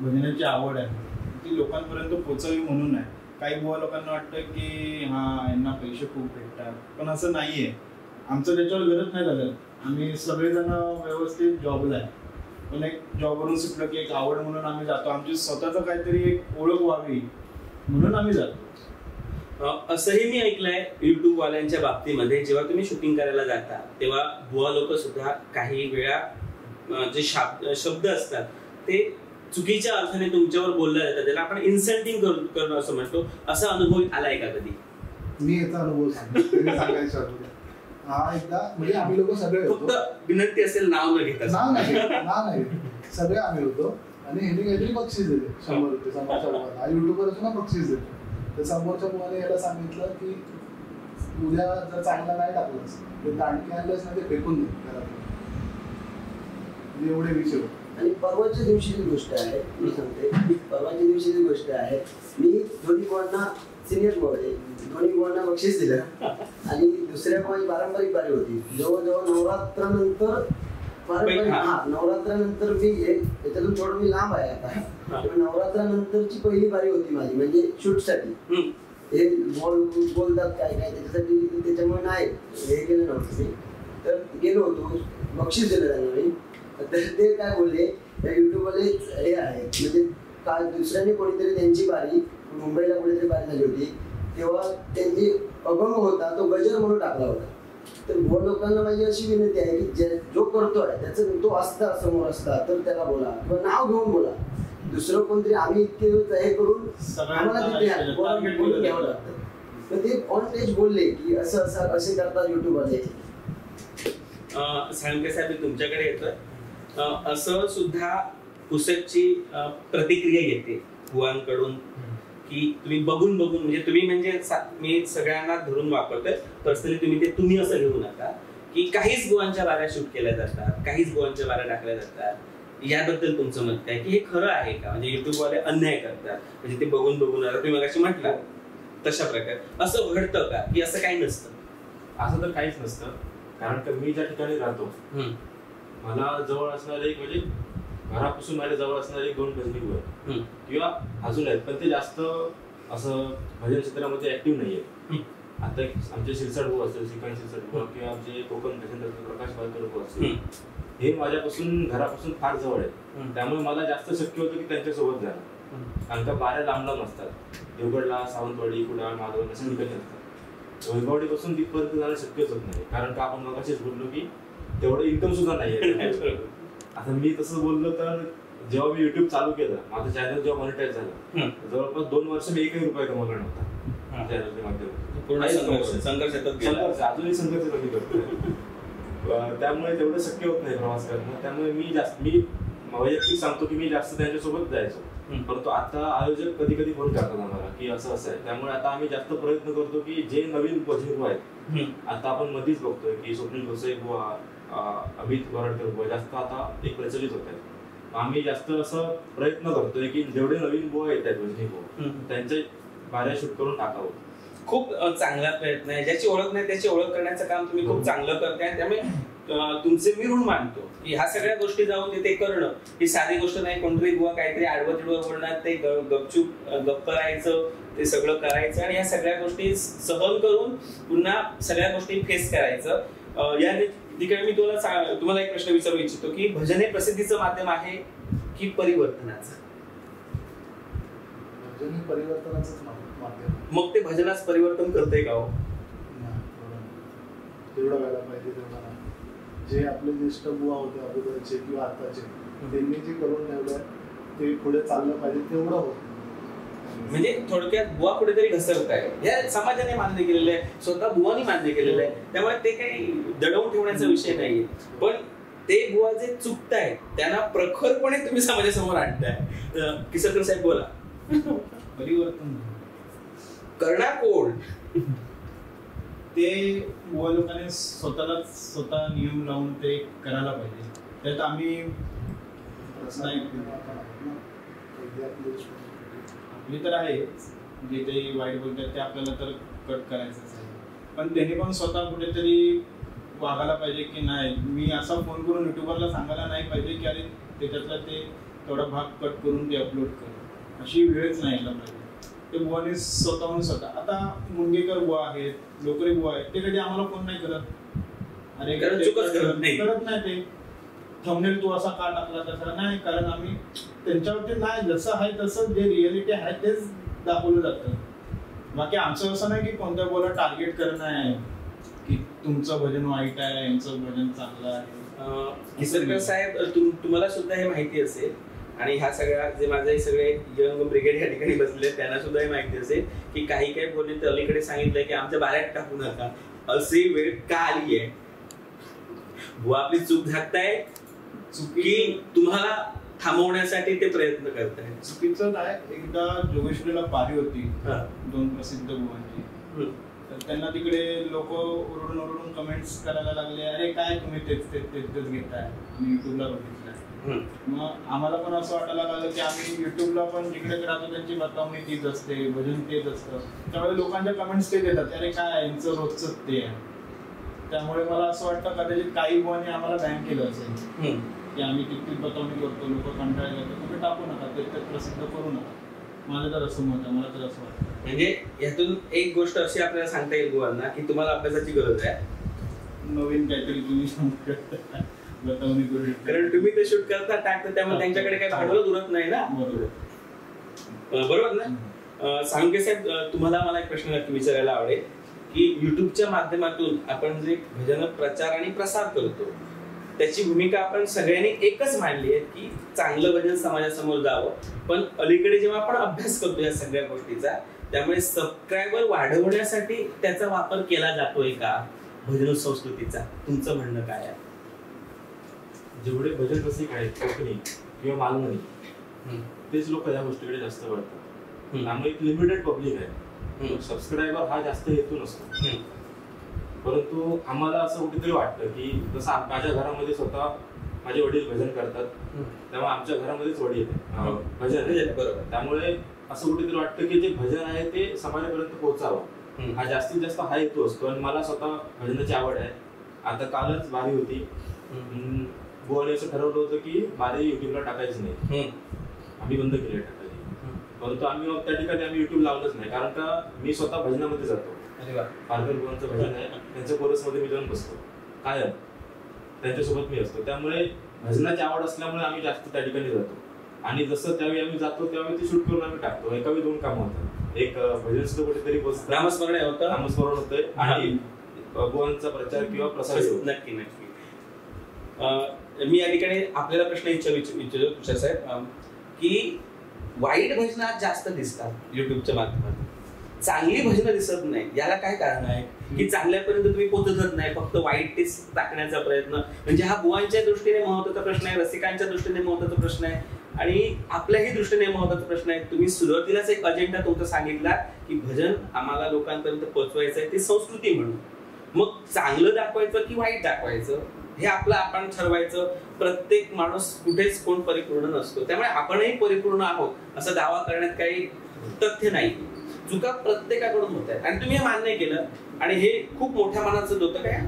भजनाची आवड आहे ती लोकांपर्यंत पोहोचावी म्हणून आहे. काही बुवा लोकांना वाटतं की हा यांना पैसे खूप भेटतात, पण असं नाहीये. आमचं त्याच्यावर गरज नाही झालं. आम्ही सगळेजण व्यवस्थित जॉबला आहे, पण एक जॉबवरून सुटलं की एक आवड म्हणून आम्ही जातो. आमची स्वतःच काहीतरी एक ओळख व्हावी म्हणून आम्ही जातो. असंही मी ऐकलंय युट्यूब वाल्यांच्या बाबतीमध्ये, जेव्हा तुम्ही शूटिंग करायला जाता तेव्हा बुवा लोक सुद्धा काही वेळा जे शब्द असतात ते चुकीच्या अर्थाने तुमच्यावर बोलल्या जातात, त्याला आपण इन्सल्टिंग करणं असं म्हणतो. असा अनुभव आलाय का कधी? मी याचा अनुभव सांगायचा हा एकदा, म्हणजे आम्ही लोक सगळे फक्त विनंती असेल नाव न घेता. नाव नाही सगळे आम्ही होतो आणि ह्याने काहीतरी बक्षीस दिले 100 रुपये समोरच्या मुलाला. हा युट्यूबर असून ना बक्षीस देतो. तर समोरच्या मुलाने याला सांगितलं की उद्या जर चांगला नाही टाकलंस तर दांडकी आणलंच नाही ते फेकून दे घरात. एवढे विषय होते. आणि परवाच्या दिवशीची गोष्ट आहे, मी सांगते परवाच्या दिवशीची गोष्ट आहे. मी दोन्ही बुवांना सिनियर बुवा होते, दोन्ही बुवांना बक्षीस दिलं आणि दुसऱ्या बुवाची पारंपरिक बारी होती. जवळजवळ नवरात्रानंतर नवरात्रानंतर मी त्याच्यातून थोडं मी लांब आहे आता. नवरात्रानंतरची पहिली बारी होती माझी, म्हणजे शूटसाठी. हे बोलतात काय काय त्याच्यासाठी, त्याच्यामुळे नाही हे केलं नव्हतं मी. तर गेलो होतो, बक्षीस दिलं त्यांना मी. तर ते काय बोलले, युट्यूबवाले हे आहे म्हणजे काय दुसऱ्याने कोणीतरी त्यांची बारी मुंबईला कुठेतरी बारी झाली होती तेव्हा त्यांची अभंग होता तो गजर म्हणून टाकला होता. तर बुवा लोकांना माझी अशी विनंती आहे की जो करतोय त्याचं तो असता समोर असता तर त्याला बोला किंवा नाव घेऊन बोला. दुसरं कोणतरी आम्ही इतके हे करून आम्हाला तिथे बोलून घ्यावं लागतं. तर ते ऑन स्टेज बोलले की असं असं असे करतात युट्यूबवाले. साळुंखे साहेब तुमच्याकडे येतोय. असं सुद्धा पुसटची प्रतिक्रिया येते बुवांकडून की तुम्ही बघून म्हणजे तुम्ही म्हणजे मी सगळ्यांना धरून वापरतोय पर्सनली, तुम्ही असं घेऊ नका की काहीच बुवांच्या बाऱ्या शूट केल्या जातात, काहीच बुवांच्या बाऱ्या टाकल्या जातात. याबद्दल तुमचं मत काय की हे खरं आहे का? म्हणजे युट्यूबवाले अन्याय करतात म्हणजे ते बघून आता तुम्ही मगाशी म्हटलं तशा प्रकारे असं घडतं का की असं काही नसतं? असं तर काहीच नसतं. कारण का मी ज्या ठिकाणी राहतो मला जवळ असणारे एक म्हणजे घरापासून माझ्या जवळ असणारे 2 भजनी बुवा आहेत किंवा अजून आहेत, पण ते जास्त असं भजन क्षेत्रामध्ये ऍक्टिव्ह नाहीये. आता आमचे शिरसाट बुवा असतील, श्रीकांत शिरसाट बुवा किंवा आमचे कोकण भजन प्रकाश वारकर बुवा असतील, हे माझ्यापासून घरापासून फार जवळ आहे. त्यामुळे मला जास्त शक्य होतं की त्यांच्यासोबत जाणं. कारण का बाऱ्या लांब लांब असतात. देवगडला, सावंतवाडी, कुडाळ, मालवण अशा ठिकाणी असतात. वैभववाडीपासून तिथपर्यंत जाणं शक्यच होत नाही. कारण का आपण मगाशीच बोललो की तेवढं इन्कम सुद्धा नाहीये. आता मी तसं बोललो तर जेव्हा मी युट्यूब चालू केलं, माझं चॅनल जेव्हा मॉनिटाईज झालं, जवळपास 2 वर्ष मी 1ही रुपया कमवला नव्हता चॅनलच्या माध्यमातून. संघर्ष अजूनही संघर्ष कमी करतोय. त्यामुळे तेवढं शक्य होत नाही प्रवास करणं. त्यामुळे मी वैयक्तिक सांगतो की मी जास्त त्यांच्यासोबत जायचो. परंतु आता आयोजक कधी कधी फोन करतात आम्हाला की असं आहे. त्यामुळे आता आम्ही जास्त प्रयत्न करतो की जे नवीन भजनी बुवा आहेत, आता आपण मध्येच बघतोय की स्वप्नील गोसाई बुवा, अमित वरडकर बुवा जास्त आता एक प्रचलित होत आहेत. आम्ही जास्त असं प्रयत्न करतोय की जेवढे नवीन बुवा येत आहेत भजनी बुवा त्यांचे बाऱ्या शूट करून टाकावं. खूप चांगला प्रयत्न आहे. ज्याची ओळख नाही त्याची ओळख करण्याचं काम तुम्ही खूप चांगलं करताय. त्यामुळे तुमचे मी ऋण मानतो की ह्या सगळ्या गोष्टी जाऊन तिथे करणं ही साधी गोष्ट नाही. कोणतरी बुवा काहीतरी आडवं तिडवं बोलणार, ते गप्प राहायचं, ते सगळं करायचं आणि ह्या सगळ्या गोष्टी सहन करून पुन्हा सगळ्या गोष्टी फेस करायचं. या ठिकाणी मी तुम्हाला एक प्रश्न विचारू इच्छितो की भजन हे प्रसिद्धीचं माध्यम आहे की परिवर्तनाचं? भजन हे परिवर्तनाचंच माध्यम. मग ते भजनाच परिवर्तन करतंय का हो? तेवढा व्हायला पाहिजे तेवढा नाही. जे आपले ज्येष्ठ बुवा होते अगोदरचे किंवा आताचे, त्यांनी जे करून ठेवलंय ते पुढे चाललं पाहिजे तेवढं होत. म्हणजे थोडक्यात बुवा कुठेतरी घसरत आहे, हे समाजाने मान्य केलेलं आहे, स्वतः बुवानी मान्य केलेलं आहे. त्यामुळे ते काही दडवून ठेवण्याचा विषय नाहीये. पण ते बुवा जे चुकतायत त्यांना प्रखरपणे तुम्ही समाजासमोर आणताय. किसरकर साहेब बोला. परिवर्तन करणार कोण? ते बुवा लोकांनी स्वतः नियम लावून ते करायला पाहिजे. त्यात आम्ही आपली तर आहे जे ते वाईट बोलतात ते आपल्याला तर कट करायचंच आहे. पण त्याने पण स्वतः कुठेतरी वागायला पाहिजे की नाही, मी असा फोन करून युट्यूबरला सांगायला नाही पाहिजे की अरे त्याच्यातला ते थोडा भाग कट करून ते अपलोड कर, अशी वेळच नाही यायला पाहिजे. ते बुवाने स्वतःहून स्वतः. आता मुंगेकर बुवा आहेत, लोकरे बुवा आहेत, ते कधी आम्हाला फोन नाही करत. अरे करत नाही ते थंबनेल तू असा का टाकला तसा नाही, कारण आम्ही त्यांच्यावरती नाही, जसं आहे तसं जे रिअलिटी आहे तेच दाखवलं जातं. बाकी आमचं असं नाही की कोणत्या बोला टार्गेट करणं आहे की तुमचं भजन वाईट आहे, यांचं भजन चांगलं आहे. किसरकर साहेब तुम्हाला सुद्धा हे माहिती असेल आणि ह्या सगळ्या जे माझे सगळे यंग ब्रिगेड या ठिकाणी बसले त्यांना सुद्धा हे माहिती असेल की काही काही बोलले तर अलीकडे सांगितलंय की आमच्या बाऱ्यात टाकू नका. अशी वेळ का आली आहे? बुवा आपली चूक झाकताय की तुम्हाला थांबवण्यासाठी ते प्रयत्न करताय? चुकीचं नाही. एकदा जोगेश्वरीला पारी होती 2 प्रसिद्ध बुवांची, तर त्यांना तिकडे लोक ओरडून कमेंट्स करायला लागले, अरे काय तुम्ही तेच घेताय. मी युट्यूबला बघितलंय. मग आम्हाला पण असं वाटायला लागलं की आम्ही युट्यूबला पण जिकडे राहतो त्यांची बतावणी तीच असते, भजन तेच असतं. त्यामुळे लोकांच्या कमेंट्स ते देतात, अरे काय यांचं रोजच ते आहे. त्यामुळे मला असं वाटतं कदाचित काही बुवांनी आम्हाला बॅन केलं असेल की आम्ही किती बतावणी करतो, लोक कंटाळले जातात, तुम्ही टाकू नका, ते प्रसिद्ध करू नका. मला तर असं मत आहे, मला तर असं वाटतं. म्हणजे यातून एक गोष्ट अशी आपल्याला सांगता येईल बुवांना की तुम्हाला अभ्यासाची गरज आहे. नवीन काहीतरी तुम्ही सांगू शकता, बतावणी करू शकता, कारण तुम्ही ते शूट करता टाकता, त्यामुळे त्यांच्याकडे काही भांडवल उरत नाही ना. बरोबर ना? साळुंखे साहेब, तुम्हाला मला एक प्रश्न नक्की विचारायला आवडेल की युट्यूबच्या माध्यमातून आपण जे भजन प्रचार आणि प्रसार करतो त्याची भूमिका आपण सगळ्यांनी एकच मांडली आहे की चांगलं भजन समाजासमोर जावं. पण अलीकडे जेव्हा आपण अभ्यास करतो या सगळ्या गोष्टीचा, त्यामुळे सबस्क्रायबर वाढवण्यासाठी त्याचा वापर केला जातोय का भजन संस्कृतीचा? तुमचं म्हणणं काय आहे? जेवढे भजन रसिक आहेत कोकणी किंवा मालवणी, तेच लोक या गोष्टीकडे जास्त वळतात. त्यामुळे एक लिमिटेड पब्लिक आहे. सबस्क्रायबर हा जास्त हेतू नसतो. परंतु आम्हाला असं कुठेतरी वाटतं की जसं माझ्या घरामध्ये स्वतः माझे वडील भजन करतात, त्यामुळे आमच्या घरामध्येच वडील भजन आहे. बरोबर. त्यामुळे असं कुठेतरी वाटतं की जे भजन आहे ते समाजापर्यंत पोहोचावं, हा जास्तीत जास्त हा हेतू असतो. आणि मला स्वतः भजनाची आवड आहे. आता कालच बारी होती, बुवाने असं ठरवलं होतं की बारी युट्यूबला टाकायची नाही, आम्ही बंद केली टाकायची. परंतु आम्ही मग त्या ठिकाणी आम्ही युट्यूब लावलंच नाही, कारण का मी स्वतः भजनामध्ये जातो. पारकर बुवांचं भजन आहे, त्यांच्या कोरसमध्ये मी जाऊन बसतो कायम, त्यांच्यासोबत मी असतो. त्यामुळे भजनाची आवड असल्यामुळे आम्ही जास्त त्या ठिकाणी जातो. आणि जसं त्यावेळी आम्ही जातो त्यावेळी ते शूट करून आम्ही टाकतो. एका वेळी 2 कामं होतात, एक भजन सुद्धा कुठेतरी नामस्मरण होतंय आणि बुवांचा प्रचार किंवा प्रसार. नक्की नक्की. मी या ठिकाणी आपल्याला प्रश्न विचारतो तुषार साहेब की वाईट भजनात जास्त दिसतात युट्यूबच्या माध्यमातून, चांगली भजनं दिसत नाही, याला काय कारण आहे? की चांगल्यापर्यंत तुम्ही पोहोचत नाही, फक्त वाईट तेच टाकण्याचा प्रयत्न. म्हणजे हा बुवांच्या दृष्टीने महत्वाचा प्रश्न आहे, रसिकांच्या दृष्टीने महत्वाचा प्रश्न आहे आणि आपल्याही दृष्टीने महत्वाचा प्रश्न आहे. तुम्ही सुरुवातीलाच एक अजेंडा तुमचा सांगितला की भजन आम्हाला लोकांपर्यंत पोहोचवायचं आहे, ते संस्कृती म्हणून. मग चांगलं दाखवायचं की वाईट दाखवायचं हे आपलं आपण ठरवायचं. प्रत्येक माणूस कुठेच कोण परिपूर्ण नसतो, त्यामुळे आपणही परिपूर्ण आहोत असं दावा करण्यात काही तथ्य नाही. चुका प्रत्येकाकडून होत आहेत आणि तुम्ही हे मान्य केलं आणि हे खूप मोठ्या मनाचं होतं. काय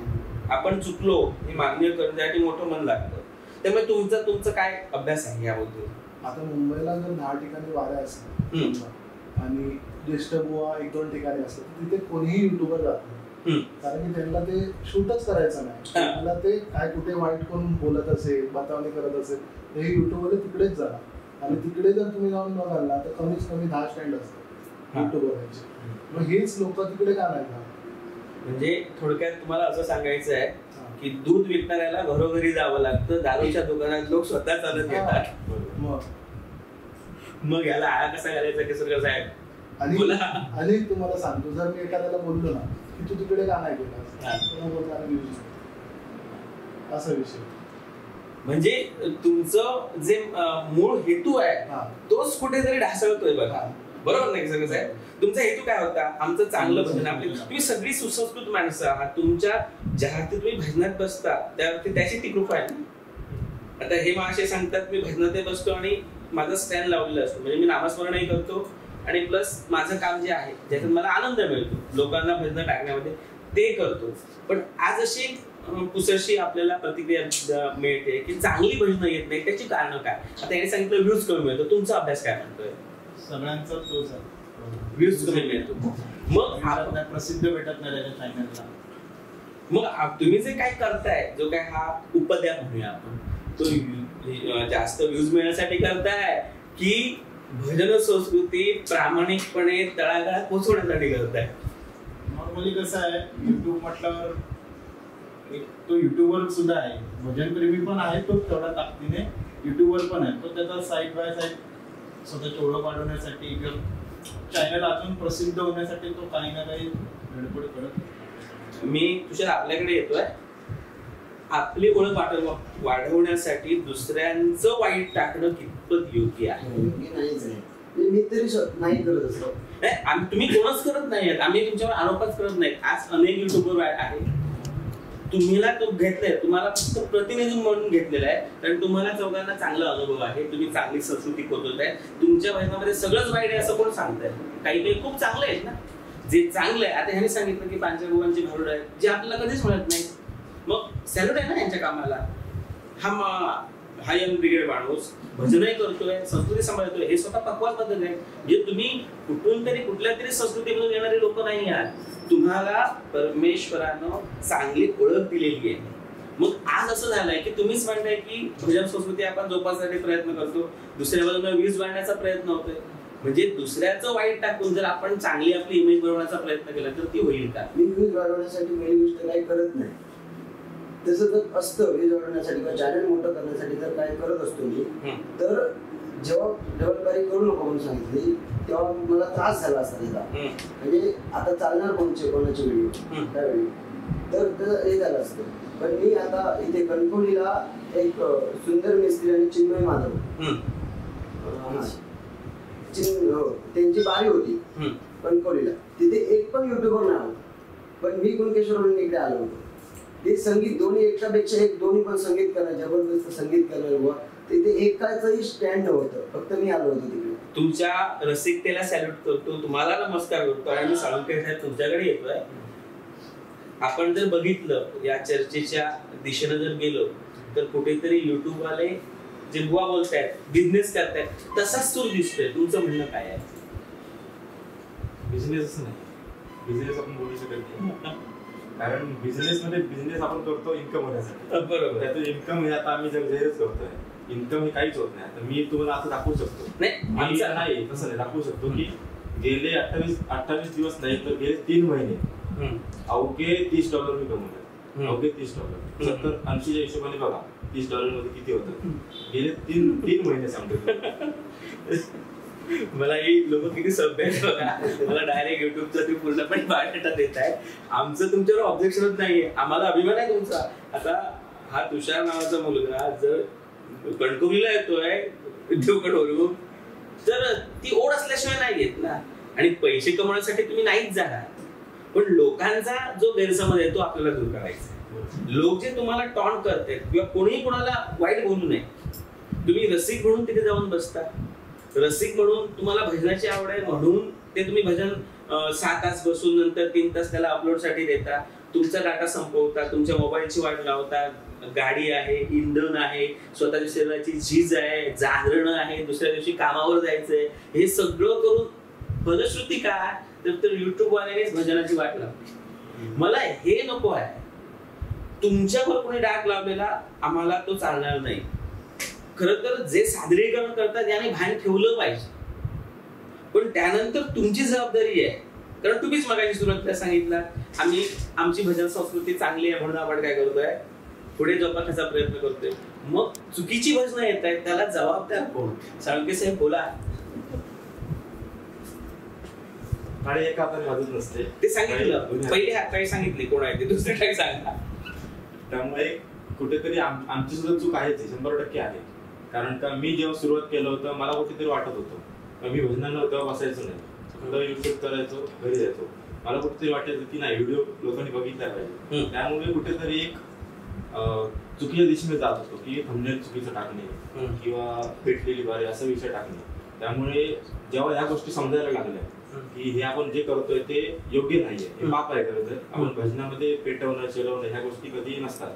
आपण चुकलो हे मान्य करण्यासाठी मोठं मन लागतं. त्यामुळे तुमचं काय अभ्यास आहे याबद्दल? आता मुंबईला जर 10 ठिकाणी वाऱ्या असतात आणि ज्येष्ठ बुवा 1-2 ठिकाणी असतात, तिथे कोणीही युट्यूबर जात नाही, कारण की त्यांना ते शूटच करायचं नाही. त्यांना ते काय कुठे वाईट कोण बोलत असेल, बतावणी करत असेल, हे युट्यूबवर तिकडेच जाणार. आणि तिकडे जर तुम्ही जाऊन बघाल ना तर कमीच कमी 10 स्टँड असतात युट्यूबवरचे. मग हेच लोक तिकडे का नाही जाणार? म्हणजे थोडक्यात तुम्हाला असं सांगायचं आहे की दूध विकणाऱ्याला घरोघरी जावं लागतं, दारूच्या दुकानात लोक स्वतः चालत येतात. मग याला आळा कसा घालायचा केसरकर साहेब? आणि तुम्हाला सांगतो, जर मी एखाद्याला बोललो ना की तू तिकडे का नाही गेला, असा विषय. म्हणजे तुमचं जे मूळ हेतू आहे तोच कुठेतरी ढासळतोय बघा. बरोबर नाही सगळं साहेब? तुमचा हेतू काय होता? आमचं चांगलं भजन. आपली तुम्ही सगळी सुसंस्कृत माणसं आहात, तुमच्या ज्या तुम्ही भजनात बसता त्यावरती त्याची ती कृपा आहे. आता हे महाशय सांगतात मी भजनात बसतो आणि माझा स्टँड लावलेला असतो, म्हणजे मी नामस्मरणही करतो आणि प्लस माझं काम जे आहे ज्याच्यात मला आनंद मिळतो लोकांना भजन टाकण्यामध्ये ते करतो. पण आज अशी पुसरशी आपल्याला प्रतिक्रिया मिळते की चांगली भजनं येत नाही, त्याची कारण काय? आता याने सांगितलं व्ह्यूज कमी मिळतो, तुमचा अभ्यास काय म्हणतोय? सगळ्यांचा तोच आहे, व्ह्यूज कमी मिळतो, मग प्रसिद्ध भेटत नाही त्याच्या चॅनलला. मग तुम्ही जे काय करताय, जो काय हा उपद्याप म्हणूया आपण, तो जास्त व्ह्यूज मिळण्यासाठी करताय की भजन संस्कृती प्रामाणिकपणे तळागाळात पोहोचवण्यासाठी करताय? नॉर्मली कसं आहे, युट्यूब म्हटल्यावर तो युट्यूबर सुद्धा आहे, भजन प्रेमी पण आहे, तो तेवढ्या ताकदीने युट्यूबर पण आहे. तो त्याचा साईड बाय साईड स्वतःची ओळख वाढवण्यासाठी किंवा चॅनल अजून प्रसिद्ध होण्यासाठी तो काही ना काही धडपड करत. मी तुझ्या आपल्याकडे येतोय, आपली ओळख वाढवण्यासाठी दुसऱ्यांचं वाईट टाकणं कितपत योग्य आहे? मी तरी नाही करत असतो. तुम्ही कोणच करत नाहीत, आम्ही तुमच्यावर आरोपच करत नाही. आज अनेक युट्यूबर आहे, तुम्हाला तो घेतलाय, तुम्हाला फक्त प्रतिनिधी म्हणून घेतलेला आहे, कारण तुम्हाला चौघांना चांगला अनुभव आहे, तुम्ही चांगली संस्कृती पोहोचवताय. तुमच्या भजनामध्ये सगळंच वाईट आहे असं कोण सांगताय? काही काही खूप चांगले आहेत ना, जे चांगले आहे. आता ह्याने सांगितलं की पांचाभुवांची भारुड आहे, जे आपल्याला कधीच मिळत नाही. मग सॅल्यूट आहे ना यांच्या कामाला. हा यंग ब्रिगेड माणूस भजनही करतोय, संस्कृती सांभाळतोय, हे स्वतः पक्वास पद्धत आहे. जे तुम्ही कुठून तरी कुठल्या तरी संस्कृतीमधून येणारे लोक नाही आहात, तुम्हाला परमेश्वरानं चांगली ओळख दिलेली आहे. मग आज असं झालंय की तुम्हीच म्हणताय की भजन संस्कृती आपण जोपासण्यासाठी प्रयत्न करतो, दुसऱ्या बाजूला वीज वाढण्याचा प्रयत्न होतोय. म्हणजे दुसऱ्याचं वाईट टाकून जर आपण चांगली आपली इमेज बनवण्याचा प्रयत्न केला तर ती होईल का? मी वीज वाढवण्यासाठी पहिली गोष्ट काही करत नाही. तसं जर असतं व्ह्यूज वाढवण्यासाठी किंवा चॅनल मोठं करण्यासाठी जर काय करत असतो मी, तर जेव्हा डबल बारी करू नको म्हणून सांगितली तेव्हा मला त्रास झाला असता त्याचा. म्हणजे आता चालणार कोणाचे व्हिडिओ त्यावेळी तर हे झालं असतं. पण मी आता इथे कणकवलीला एक सुंदर मिस्त्री आणि चिन्मय माधव त्यांची बारी होती कणकवलीला, तिथे एक पण युट्यूबर नाही. पण मी कुणकेश्वरवरून इकडे आलो होतो. ते संगीत दोन्ही एकापेक्षा एक, दोन्ही पण संगीत करणं, जबरदस्त संगीत करणं. तिथे एकाचंही स्टँड नव्हतं, फक्त मी आलो होतो तिकडे. तुमच्या रसिकतेला सॅल्यूट करतो, तुम्हाला नमस्कार करतो आणि साळुंखे साहेब तुमच्याकडे येतोय. आपण जर बघितलं या चर्चेच्या दिशेनं जर गेलो तर कुठेतरी युट्यूब वाले जे बुवा बोलतायत, बिझनेस करतायत, तसाच सूर दिसतोय. तुमचं म्हणणं काय आहे? बिझनेस असं नाही, बिझनेस आपण बोलू शकत नाही. कारण बिझनेस मध्ये बिझनेस आपण करतो इन्कम होण्यासाठी. बरोबर. त्यातून इन्कम हे आता आम्ही जर जाहीरच करतोय, इन्कम हे काहीच होत नाही. तर मी तुम्हाला असं दाखवू शकतो नाही तसं नाही दाखवू शकतो की गेले 28 दिवस नाही तर गेले 3 महिने अवघे $30 मी कमवले. अवघे $30 70-80च्या हिशोबाने बघा $30 मध्ये किती होतं. गेले 3 महिने सांगतो. मला ही लोक किती सभ्य आहेत बघा. मला डायरेक्ट युट्यूबचा ते पूर्णपणे बायोडेटा देत आहे. आमचं तुमच्यावर ऑब्जेक्शनच नाहीये, आम्हाला अभिमान आहे तुमचा. आता हा तुषार नावाचा मुलगा जर कणकवलीला येतोय देवगडवरून, तर ती ओढ असल्याशिवाय नाही येत ना. आणि पैसे कमवण्यासाठी तुम्ही नाहीच जाणार, पण लोकांचा जो गैरसमज आहे तो आपल्याला दूर करायचा. लोक जे तुम्हाला टॉन्ट करतात किंवा कोणीही कोणाला वाईट बोलू नये. तुम्ही रसिक म्हणून तिथे जाऊन बसता, रसिक म्हणून तुम्हाला भजनाची आवड आहे म्हणून ते तुम्ही भजन 6 तास बसून नंतर 3 तास त्याला अपलोडसाठी देता. तुमचा डाटा संपवता, तुमच्या मोबाईलची वाट लावता. गाडी आहे, इंधन आहे, स्वतःच्या शरीराची झीज आहे, जागरण आहे, दुसऱ्या दिवशी कामावर जायचंय. हे सगळं करून फलश्रुती काय तर युट्यूब वाल्यानेच भजनाची वाट लावली. मला हे नको आहे. तुमच्यावर कोणी डाग लावलेला आम्हाला तो चालणार नाही. खरं तर जे सादरीकरण करतात याने भान ठेवलं पाहिजे, पण त्यानंतर तुमची जबाबदारी आहे. कारण तुम्हीच मगाशी सुरुवातीला सांगितलं आमची भजन संस्कृती चांगली आहे म्हणून आपण काय करतोय, पुढे जोपासण्याचा प्रयत्न करतोय. मग चुकीची भजनं येत आहेत त्याला जबाबदार कोण? साळुंखे साहेब बोला. आणि एका हाताने वाजत नसते ते सांगितलं, पहिले काही सांगितले कोण आहे ते, दुसरे काही सांगा. त्यामुळे कुठेतरी आमची सुद्धा चूक आहेच, 100% आहे. कारण का मी जेव्हा सुरुवात केलं होतं मला कुठेतरी वाटत होतं मी भजनांना तेव्हा बसायचो नाही, थोडं युट्यूब करायचो, घरी जायचो. मला कुठेतरी वाटायचं की नाही व्हिडिओ लोकांनी बघितला पाहिजे. त्यामुळे कुठेतरी एक चुकीच्या दिशेने जात होतो की थंबनेल चुकीचं टाकणे किंवा पेटलेली बारी असा विषय टाकणे. त्यामुळे जेव्हा ह्या गोष्टी समजायला लागल्या की हे आपण जे करतोय ते योग्य नाहीये, हे पाप आहे. खरं तर आपण भजनामध्ये पेटवणं, चिरवणं ह्या गोष्टी कधीही नसतात.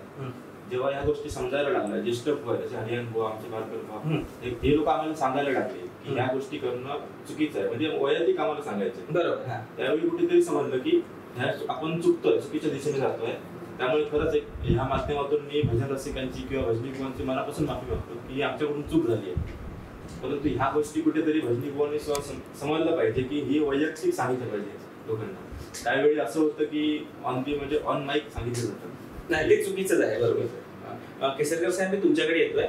जेव्हा ह्या गोष्टी समजायला लागल्या, ज्येष्ठ जसे हरिहन बुवा, आमचे बारकर बुवा, हे लोक आम्हाला सांगायला लागले की ह्या गोष्टी करणं चुकीचं आहे. म्हणजे वैयक्तिक आम्हाला सांगायचं. बरोबर. त्यावेळी कुठेतरी समजलं की आपण चुकतोय, चुकीच्या दिशेने जातोय. त्यामुळे खरंच एक ह्या माध्यमातून मी भजन रसिकांची किंवा भजनी बुवांची मनापासून माफी मागतो की आमच्याकडून चूक झाली आहे. परंतु ह्या गोष्टी कुठेतरी भजनी बुवांनी समजलं पाहिजे की ही वैयक्तिक सांगितलं पाहिजे लोकांना. त्यावेळी असं होतं की ऑन माईक सांगितलं जातं, नाही ते चुकीचंच आहे. बरोबर. केसरकर साहेब मी तुमच्याकडे येतोय.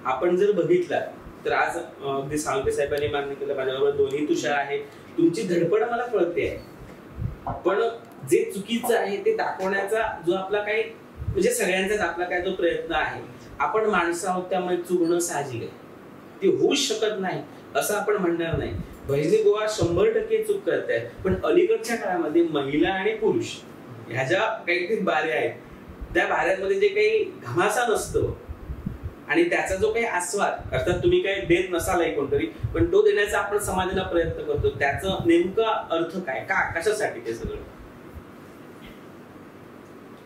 आपण जर बघितलं तर आज अगदी साळुंखे साहेबांनी मान्य केलं, माझ्याबरोबर दोन्ही तुषार आहे. तुमची धडपड मला कळते आहे, पण जे चुकीचं आहे ते दाखवण्याचा जो आपला काही म्हणजे सगळ्यांचाच आपला काय जो प्रयत्न आहे, आपण माणसं आहोत त्यामुळे चुकणं साहजिक आहे, ते होऊच शकत नाही असं आपण म्हणणार नाही. भजनी बुवा 100% चूक करतायत, पण अलीकडच्या काळामध्ये महिला आणि पुरुष ह्या ज्या काही बाऱ्या आहेत त्या बाऱ्यांमध्ये जे काही घमासा नसतो आणि त्याचा जो काही आस्वाद अर्थात तुम्ही काही देत नसालही कोणतरी, पण तो देण्याचा आपण समाजाला प्रयत्न करतो. त्याचं नेमका अर्थ काय, का, कशासाठी ते सगळं?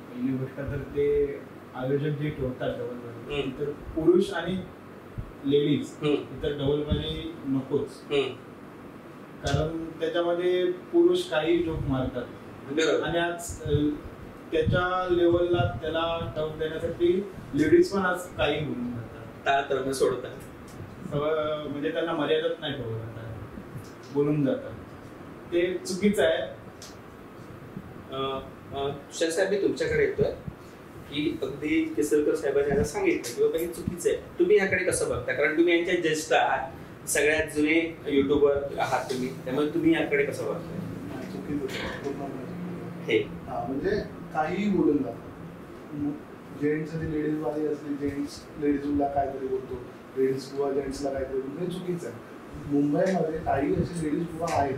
पहिली गोष्ट तर ते आयोजक जे ठेवतात डबल तर पुरुष आणि लेडीज तर डबल बारी नकोच. कारण त्याच्यामध्ये पुरुष काही जोक मारतात आणि आज त्याच्या लेवलला त्याला टफ देण्यासाठी लेडीज पण आज काही बोलून जातात, सोडतात. म्हणजे त्यांना मर्यादाच नाही ठेवत, बोलून जातात. ते चुकीचं आहे. तुषार साहेब मी तुमच्याकडे येतोय की अगदी केसरकर साहेबांनी आता सांगितलं की बाबा हे चुकीचं आहे, तुम्ही याकडे कसं बघता? कारण तुम्ही यांच्या ज्येष्ठ आहात, सगळ्यात जुने युट्यूबर आहात तुम्ही, त्यामुळे तुम्ही याकडे कसं बघताय? हे म्हणजे काहीही बोलून जातात. जेंट्स आणि लेडीज वाली असली, जेंट्स लेडीजला काहीतरी बोलतो, लेडीज किंवा जेंट्सला काहीतरी बोलतो, हे चुकीचं आहे. मुंबईमध्ये काही असे लेडीज किंवा आहेत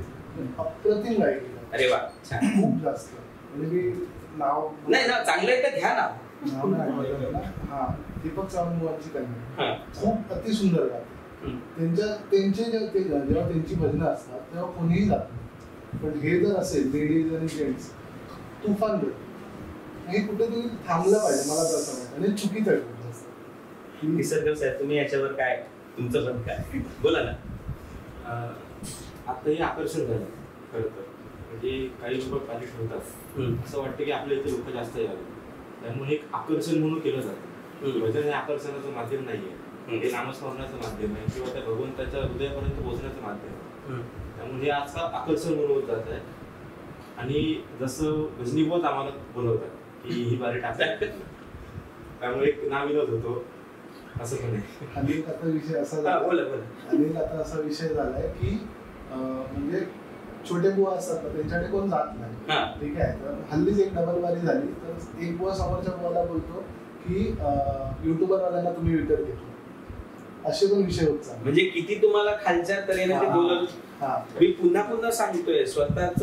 अप्रतिम गायकी, अरे वा, छान, खूप जास्त. म्हणजे मी नाव नाही ना, चांगलं आहे तर घ्या ना. नाव नाही ना. हा, दीपक सावंतची कन्या खूप अतिसुंदर गाते. त्यांचे जेव्हा त्यांची भजनं असतात तेव्हा कोणीही जात नाही. पण हे जर असेल लेडीज आणि जेंट्स, तुफान भेट, हे कुठेतरी थांबलं पाहिजे, मला तर असं वाटतं. आणि चुकीचं आहे. केसरकर साहेब, तुम्ही याच्यावर काय, तुमचं पण काय, बोला ना. आता हे आकर्षण झालं खरं तर. म्हणजे काही लोक पाणी ठेवतात, असं वाटतं की आपल्या इथे लोक जास्त यावे, त्यामुळे एक आकर्षण म्हणून केलं जातं. भजन हे आकर्षणाचं माध्यम नाहीये, हे नामस्मरणाचं माध्यम आहे किंवा त्या भगवंताच्या हृदयापर्यंत पोहोचण्याचं माध्यम आहे. त्यामुळे हे आजकाल आकर्षण म्हणून होत जात आहे. आणि जसं भजनीबोध आम्हाला बोलवतात की ही बारी टाकतात, त्यामुळे एक नाविलाज होतो, असं पण आहे. आणि आता विषय असा झाला, आणि आता असा विषय झालाय की म्हणजे छोटे बुवा असतात ना, त्यांच्याकडे कोण जात नाही. ठीक आहे, तर हल्लीच एक डबल बारी झाली, तर एक बुवा समोरच्या बुवाला बोलतो की युट्यूबर वाल्यांना तुम्ही विकत घेतो, असे पण विषय होत चालले. म्हणजे किती तुम्हाला खालच्या तऱ्हेने ते बोलत. मी पुन्हा पुन्हा सांगतोय, स्वतःच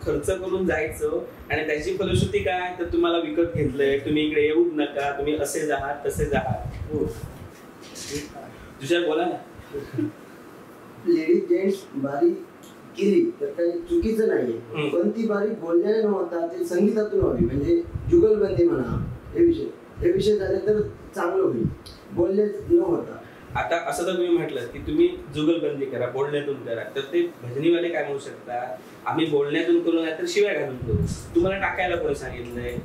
खर्च करून जायचं आणि त्याची फलश्रुती काय, तर तुम्हाला विकत घेतलंय, तुम्ही इकडे येऊच नका, तुम्ही असेच आहात तसेच आहात. दुसऱ्या बोला ना. लेडीज जेंट्स बारी केली तर काही चुकीचं नाहीये, पण ती बारी बोलण्याने न होता ते संगीतातून व्हावी. म्हणजे जुगलबंदी म्हणा, हे विषय झाले तर चांगलं होईल, बोलले न होता. आता असं तर तुम्ही म्हटलं की तुम्ही जुगलबंदी करा, बोलण्यातून करा, तर ते भजनीवाले काय म्हणू शकतात, आम्ही बोलण्यातून करू नाही तर शिवाय घालून करू. तुम्हाला टाकायला कोणी सांगितलंय?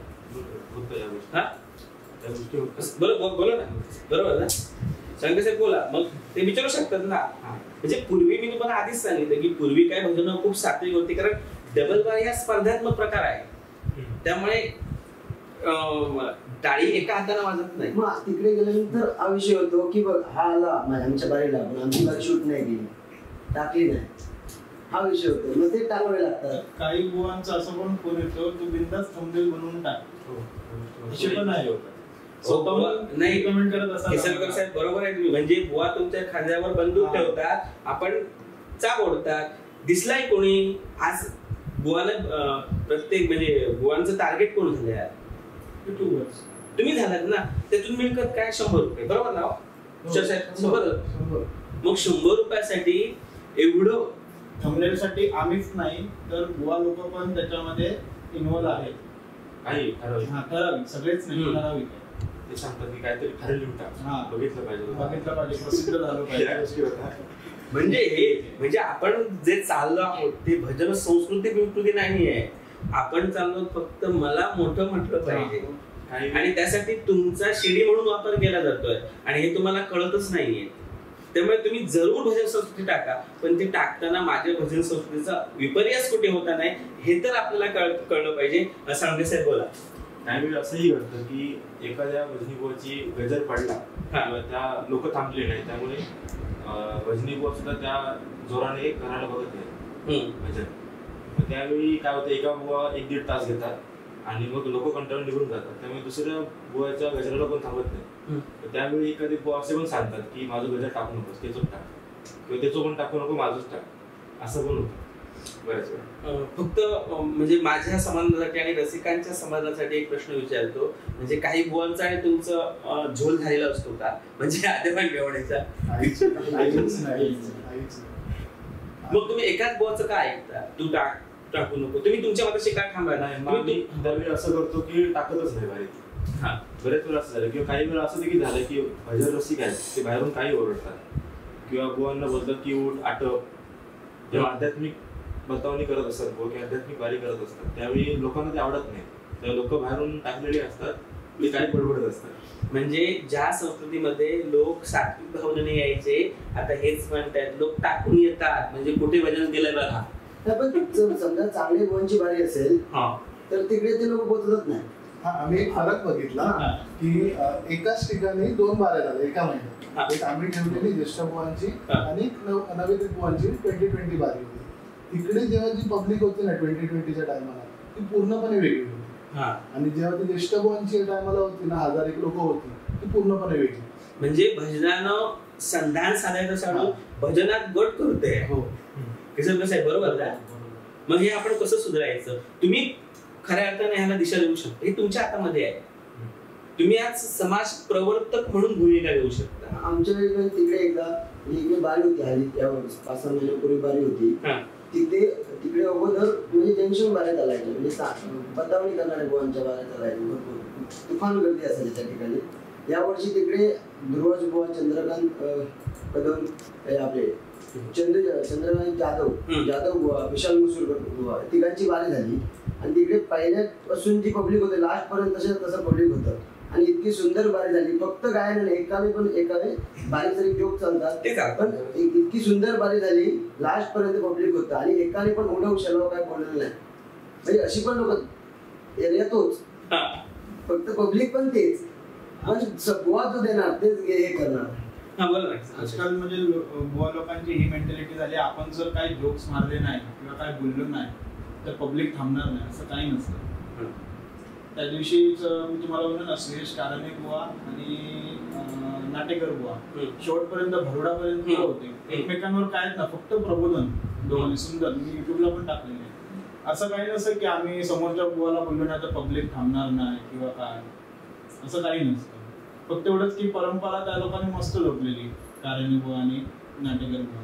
बोला ना, बरोबर ना, संघसाहेब बोला. मग ते विचारू शकतात ना. म्हणजे पूर्वी मी तुम्हाला आधीच सांगितलं की पूर्वी काय भजनं खूप सात्विक होती, कारण डबल बार हा स्पर्धात्मक प्रकार आहे, त्यामुळे टाळी एका हाताने वाजत नाही. मग तिकडे गेल्यानंतर हा विषय होतो की बघ हा आला आमच्या बारीला, पण आमची बारी शूट नाही केली, टाकली नाही, हा विषय होतो. मग ते टाकावे लागतात. काही बुवांचं असं पण फोन येतो, तू बिंदास थंबनेल बनवून टाक, असे पण नाही होत. नाही कमेंट करत असतात. केसरकर साहेब बरोबर आहे तुम्ही. म्हणजे बुवा तुमच्या खांद्यावर बंदूक ठेवतात, आपण चाप ओढतात, दिसलाय कोणी आज बुवाला, प्रत्येक म्हणजे बुवांचं टार्गेट कोण झालं यार, युट्यूबर्स तुम्ही झालात ना. त्यातून मिळकत काय, 100 रुपये, बरोबर ना? 100. मग 100 रुपयासाठी एवढं थंबनेल साठी आम्हीच नाही तर बुवा लोक पण त्याच्यामध्ये इन्व्हॉल्व आहेत. ठराविक सगळेच नाही, ठराविक आहे. ते सांगतात की काहीतरी खरं लिहून टाक, बघितलं पाहिजे, प्रसिद्ध झालं पाहिजे. म्हणजे आपण जे चाललो आहोत ते भजन संस्कृती नाही आहे. आपण चाललो फक्त मला मोठं म्हटलं पाहिजे, आणि त्यासाठी तुमचा शिडी म्हणून वापर केला जातोय, आणि हे तुम्हाला कळतच नाहीये. त्यामुळे तुम्ही जरूर भजन संस्कृती टाका, पण ते टाकताना माझ्या भजन संस्कृतीचा विपर्यास कुठे होता नाही हे तर आपल्याला कळलं पाहिजे. सांगे साहेब बोला. काही वेळ असंही घडतं की एखाद्या भजनीबुवाची गजर पडला किंवा त्या लोक थांबले नाही, त्यामुळे भजनीबुवा सुद्धा त्या जोराने करायला बघत नाही भजन. त्यावेळी काय होतं, एका बुवा 1-1.5 तास घेतात आणि मग लोक कंटाळून निघून जातात, त्यामुळे दुसऱ्या बुवाच्या गजराला पण थांबत नाही. त्यावेळी एखादी बुवा असे पण सांगतात की माझं गजर टाकू नकोस, त्याचंच टाक, किंवा त्याचं पण टाकू नको, माझंच टाक, असं पण होतं बऱ्याच वेळा. फक्त म्हणजे माझ्या समाजासाठी आणि रसिकांच्या समाजासाठी एक प्रश्न विचारतो, म्हणजे काही बुवांचा आणि तुमचं झोल झालेला असतो का, म्हणजे आदेवान घेवण्याचा? मग तुम्ही एकाच बुवाचं काय ऐकता, तू टाकू नको, तुम्ही तुमच्या मताशी काय थांबा? त्यावेळी असं करतो की टाकतच नाही बाहेर. बरेच वेळा असं झालं, किंवा काही वेळा असं देखील झालं की भजन रसिक आहेत ते बाहेरून काही ओरडतात किंवा बुवांना बोलतात की उठ, आटप. जेव्हा आध्यात्मिक बतावणी करत असतात किंवा आध्यात्मिक वारी करत असतात, त्यावेळी लोकांना ते आवडत नाही. तेव्हा लोक बाहेरून टाकलेली असतात, ते काही बडबडत असतात. म्हणजे ज्या संस्कृतीमध्ये लोक सात्विक भावनेने यायचे, आता हेच म्हणतात लोक टाकून येतात, म्हणजे कुठे भजन गेलं बघा. पण समजा चांगल्या बुवांची बारी असेल तर तिकडे ते लोक पोहोचत नाही. आम्ही एक फरक बघितला की एकाच ठिकाणी 2 बाऱ्या झाल्या एका महिन्यात. एक आम्ही ठेवलेली ज्येष्ठ बुवांची आणि नवोदित बुवांची 2020 बारी होती. तिकडे जेव्हा जी पब्लिक होती ना 2020च्या टायमाला ती पूर्णपणे वेगळी होती. आणि जेव्हा ती ज्येष्ठ बुवांची टायमाला होती ना 1000 लोक होती ती पूर्णपणे वेगळी. म्हणजे भजनानं संधान साधायचं सांगून भजनात गट करते. हो कसं आहे बरोबर का? मग हे आपण कसं सुधारायचं? तुम्ही खऱ्या अर्थाने ह्याला दिशा देऊ शकता. हे तुमच्या हातामध्ये आहे. तुम्ही आज समाज प्रवर्तक म्हणून भूमिका घेऊ शकता. आमच्या तिकडे एकदा इकडे बारी होती हल्ली 5-6 महिन्यापूर्वी बारी होती. तिकडे अगोदर म्हणजे टेन्शन बाऱ्या चालायच्या म्हणजे बतावणी करणाऱ्या बुवांच्या बाऱ्या चालायच्या भरपूर तुफान गर्दी असायची त्या ठिकाणी. यावर्षी तिकडे ध्रुवज बुवा, चंद्रकांत कदम, आपले चंद्रकांत जाधव बुवा, विशाल मुसुरकर बुवा तिघांची बारी झाली. आणि तिकडे पहिल्यापासून जी पब्लिक होते लास्ट पर्यंत तसं पब्लिक होतं. आणि इतकी सुंदर बारी झाली. फक्त गायन एकाने बारीक तरी जोक चालतात पण इतकी सुंदर बारी झाली. लास्ट पर्यंत पब्लिक होतं आणि एकाने पण उडव शेलाव काय बोललेलं नाही. म्हणजे अशी पण लोक येतोच फक्त पब्लिक पण तेच बुवा जो देणार तेच हे करणार. आजकाल म्हणजे बुवा लोकांची ही मेंटॅलिटी झाली आपण जर काही जोक्स मारले नाही किंवा काय बोललो नाही तर पब्लिक थांबणार नाही असं काही नसतं. त्या दिवशीच मी तुम्हाला बोललो ना श्रेयश कारणे बुवा आणि नाटेकर बुवा शेवटपर्यंत भरोडापर्यंत होते. एकमेकांवर काय ना फक्त प्रबोधन दोघांनी सुंदर. मी युट्यूबला पण टाकलेले. असं काही नसतं की आम्ही समोरच्या बुवाला बोललो नाही तर पब्लिक थांबणार नाही किंवा काय असं काही नसतं. फक्त एवढंच की परंपरा त्या लोकांनी मस्त जपलेली कारणे बुवा आणि नाटेकर बुवा.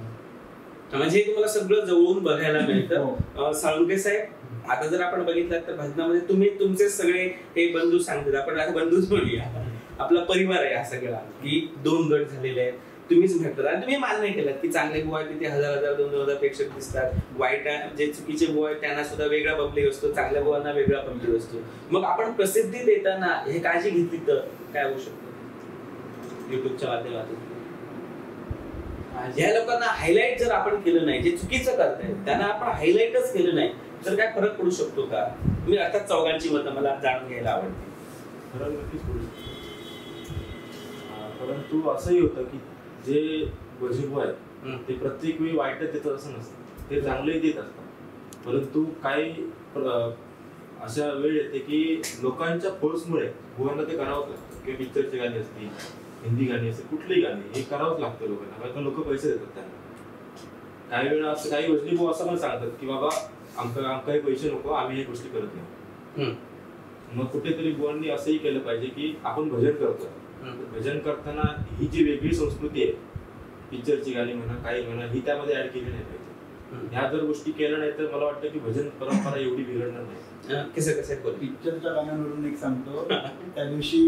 म्हणजे तुम्हाला सगळं जवळून बघायला मिळतं. साळुंखे साहेब आता जर आपण बघितलं तर भजनामध्ये तुम्ही तुमचे सगळे हे बंधू सांगतात. आपण आता बंधूच म्हणूया. आपला परिवार आहे हा सगळा की 2 गट झालेले आहेत. तुम्हीच म्हटलं आणि तुम्ही मान्य केलं की चांगले बुवा आहेत तिथे 1000 2,000 प्रेक्षक दिसतात. वाईट जे चुकीचे बुवा आहेत त्यांना सुद्धा वेगळा पब्लिक असतो. चांगल्या बुवांना वेगळा पब्लिक असतो. मग आपण प्रसिद्धी देताना हे काळजी घेतली तर काय होऊ शकतं? युट्यूबच्या माध्यमातून या लोकांना हायलाइट जर आपण केलं नाही जे चुकीचं करतायत त्यांना आपण हायलाइटच केलं नाही तर काय फरक पडू शकतो का? मी आता चौघांची मतं मला जाणून घ्यायला आवडते. फरक नक्कीच पडू शकतो. परंतु असंही होतं की जे भजनबुवा आहेत ते प्रत्येक वेळी वाईटच देतात असं नसतं. ते चांगलेही देत असतात. परंतु काही अशा वेळ येते की लोकांच्या फोर्समुळे बुवांना ते करावंच लागतं. किंवा पिक्चरची गाणी असतील, हिंदी गाणी असतील, कुठलीही गाणी हे करावंच लागतं लोकांना. कारण लोक पैसे देतात त्यांना. काही वेळा असं काही भजनी बुवा असं पण सांगतात की बाबा काही पैसे नको आम्ही हे गोष्टी करत नाही. मग कुठेतरी बुवांनी असंही केलं पाहिजे की आपण भजन करतो. भजन करताना ही जी वेगळी संस्कृती आहे पिक्चरची गाणी म्हणा काही म्हणा ही त्यामध्ये ऍड केली नाही पाहिजे. ह्या जर गोष्टी केल्या नाही तर मला वाटतं की भजन परंपरा एवढी बिघडणार नाही. कसं पिक्चरच्या गाण्यांवरून एक सांगतो. त्या दिवशी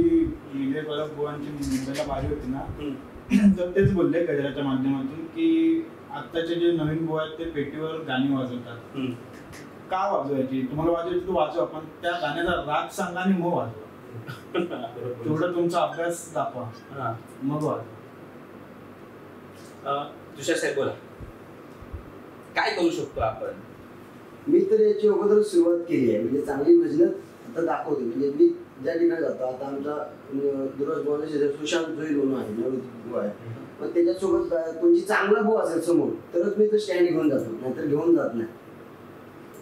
विजय परब बुवांची मुंबईला बारी होती ना तर तेच बोलले गजराच्या माध्यमातून की आत्ताचे जे नवीन बुवा आहेत ते पेटीवर गाणी वाजवतात. का वाजवायची? तुम्हाला वाजवायची तू वाजवा पण त्या गाण्याचा राग सांगा आणि मग वाजवा. तेवढं तुमचा अभ्यास दाखवा मग वाजवा. तुषार साहेब बोला काय करू शकतो आपण? मी तर याची अगोदर सुरुवात केली आहे. म्हणजे चांगली भजनं आता दाखवते. म्हणजे मी ज्या ठिकाणी जातो आता आमचा दुरज बुवा सुशांत जोईल म्हणून आहे नवोदित बुवा आहे. मग त्याच्यासोबत कोणती चांगला बुवा असेल समोर तरच मी तो स्टँड घेऊन जातो नाहीतर घेऊन जात नाही.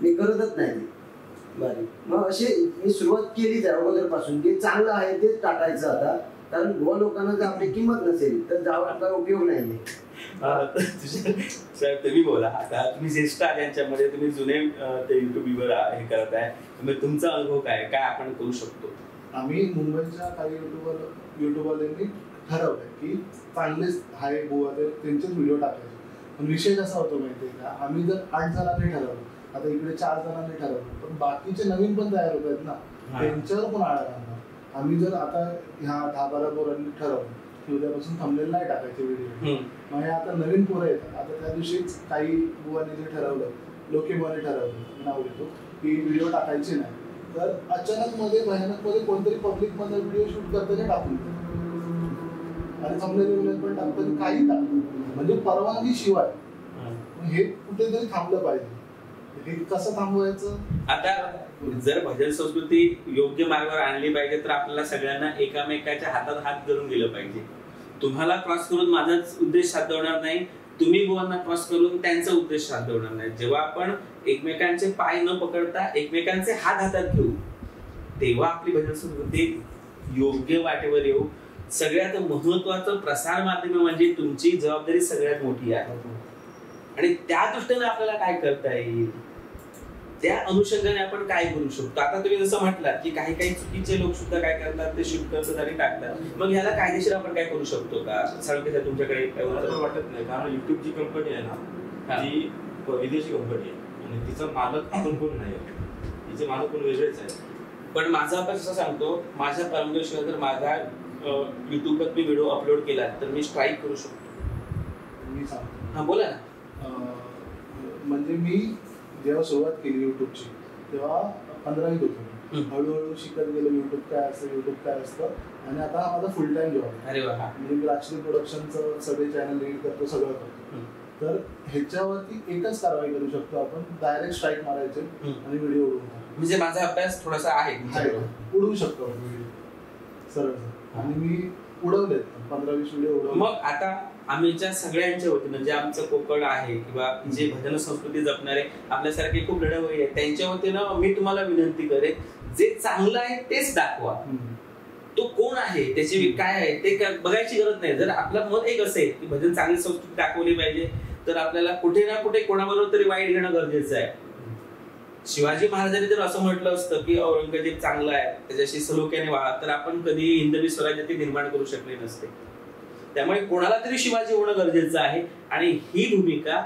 मी करतच नाही ते बारी. मग अशी मी सुरुवात केलीच आहे अगोदरपासून. जे चांगलं आहे तेच टाकायचं आता. कारण बुवा लोकांना जर आपली किंमत नसेल तर जावं काय उपयोग नाही. साहेब तुम्ही बोला. आता तुम्ही ज्येष्ठ यांच्यामध्ये तुम्ही जुने ते युट्यूबवर हे करत आहे. तुम्ही तुमचा अनुभव काय काय आपण करू शकतो? आम्ही मुंबईच्या काही युट्यूबवाल्यांनी ठरवलंय की चांगलेच हाय बुवा त्यांचेच व्हिडिओ टाकायचे. पण विषय कसा होतो माहितीये का? आम्ही जर 8 जणांनी ठरवलं आता इकडे 4 जणांनी ठरवलं पण बाकीचे नवीन पण तयार होत आहेत ना त्यांच्यावर पण आळा घालणार. आम्ही जर आता ह्या 10-12 पोरांनी ठरवलं की उद्यापासून थंबनेल नाही टाकायचे व्हिडिओ. मग हे आता नवीन पोरं येतात. आता त्या दिवशीच काही बुवांनी जे ठरवलं लोके बुवाने ठरवलं नाव घेतो की व्हिडिओ टाकायचे नाही. तर अचानक मध्ये भयानक मध्ये कोणतरी पब्लिक मध्ये व्हिडिओ शूट करताना टाकून आणि थंबनेल पण टाकताना काही टाकतो म्हणजे परवानगी शिवाय. हे कुठेतरी थांबलं पाहिजे. हे कसं थांबवायचं? आता जर भजन संस्कृती योग्य मार्गावर आणली पाहिजे तर आपल्याला सगळ्यांना एकामेकाच्या हातात हात धरून गेलं पाहिजे. तुम्हाला क्रॉस करून माझाच उद्देश साध्य होणार नाही, तुम्ही बुवांना क्रॉस करून त्यांचा उद्देश साध्य होणार नाही. जेव्हा आपण एकमेकांचे पाय न पकडता एकमेकांचे हात हातात घेऊ तेव्हा आपली भजन संस्कृती योग्य वाटेवर येऊ. सगळ्यात महत्वाचं प्रसार माध्यम म्हणजे तुमची जबाबदारी सगळ्यात मोठी आहे आणि त्या दृष्टीने आपल्याला काय करता येईल, त्या अनुषंगाने आपण काय करू शकतो. आता तुम्ही जसं म्हटलात की काही काही चुकीचे लोक सुद्धा काय करतात ते शूट करतात आणि टाकतात, मग ह्याला कायदेशीर आपण काय करू शकतो का? साळुंखे तुमच्याकडे काय वाटत नाही, कारण युट्यूब जी कंपनी आहे ना ती विदेशी कंपनी आहे आणि तिचा मालक आपण कोण नाही, तिचे मालक कोण वेगळेच आहे. पण माझं आपण असं सांगतो, माझ्या परमिशनशिवाय जर माझा युट्यूबवर मी व्हिडिओ अपलोड केला तर मी स्ट्राईक करू शकतो. मी सांगतो. हा बोला ना. म्हणजे मी जेव्हा सुरुवात केली युट्यूबची तेव्हा 15वीत होतो. हळूहळू शिकत गेलो युट्यूब काय असतं, युट्यूब काय असतं, आणि आता हा माझा फुल टाइम जॉब आहे. अरे वा. म्हणजे मी राजश्री प्रोडक्शनचं सगळे चॅनल रीड करतो, सगळं करतो. तर ह्याच्यावरती एकच कारवाई करू शकतो आपण, डायरेक्ट स्ट्राईक मारायचे आणि व्हिडिओ उडवून टाकायचे. म्हणजे माझा अभ्यास थोडासा आहे, उडवू शकतो व्हिडिओ सरळ. आणि मी उडवलेत 15-20 व्हिडिओ उडवले. मग आता आम्हीच्या सगळ्यांच्या वतीनं जे आमचं कोकण आहे किंवा जे भजन संस्कृती जपणारे आपल्यासारखे खूप लढवय्ये आहेत त्यांच्या वतीनं मी तुम्हाला विनंती करेन, जे चांगलं आहे तेच दाखवा. तो कोण आहे, त्याची काय आहे ते बघायची गरज नाही. जर आपलं मत एक असेल की भजन चांगली संस्कृती दाखवली पाहिजे तर आपल्याला कुठे ना कुठे कोणाबरोबर तरी वाईट घेणं गरजेचं आहे. शिवाजी महाराजांनी जर असं म्हटलं असतं की औरंगजेब चांगला आहे, त्याच्याशी सलोख्याने वाहा, तर आपण कधी हिंदवी स्वराज्याचे निर्माण करू शकले नसते. त्यामुळे कोणाला तरी शिवाजी होणं गरजेचं आहे आणि ही भूमिका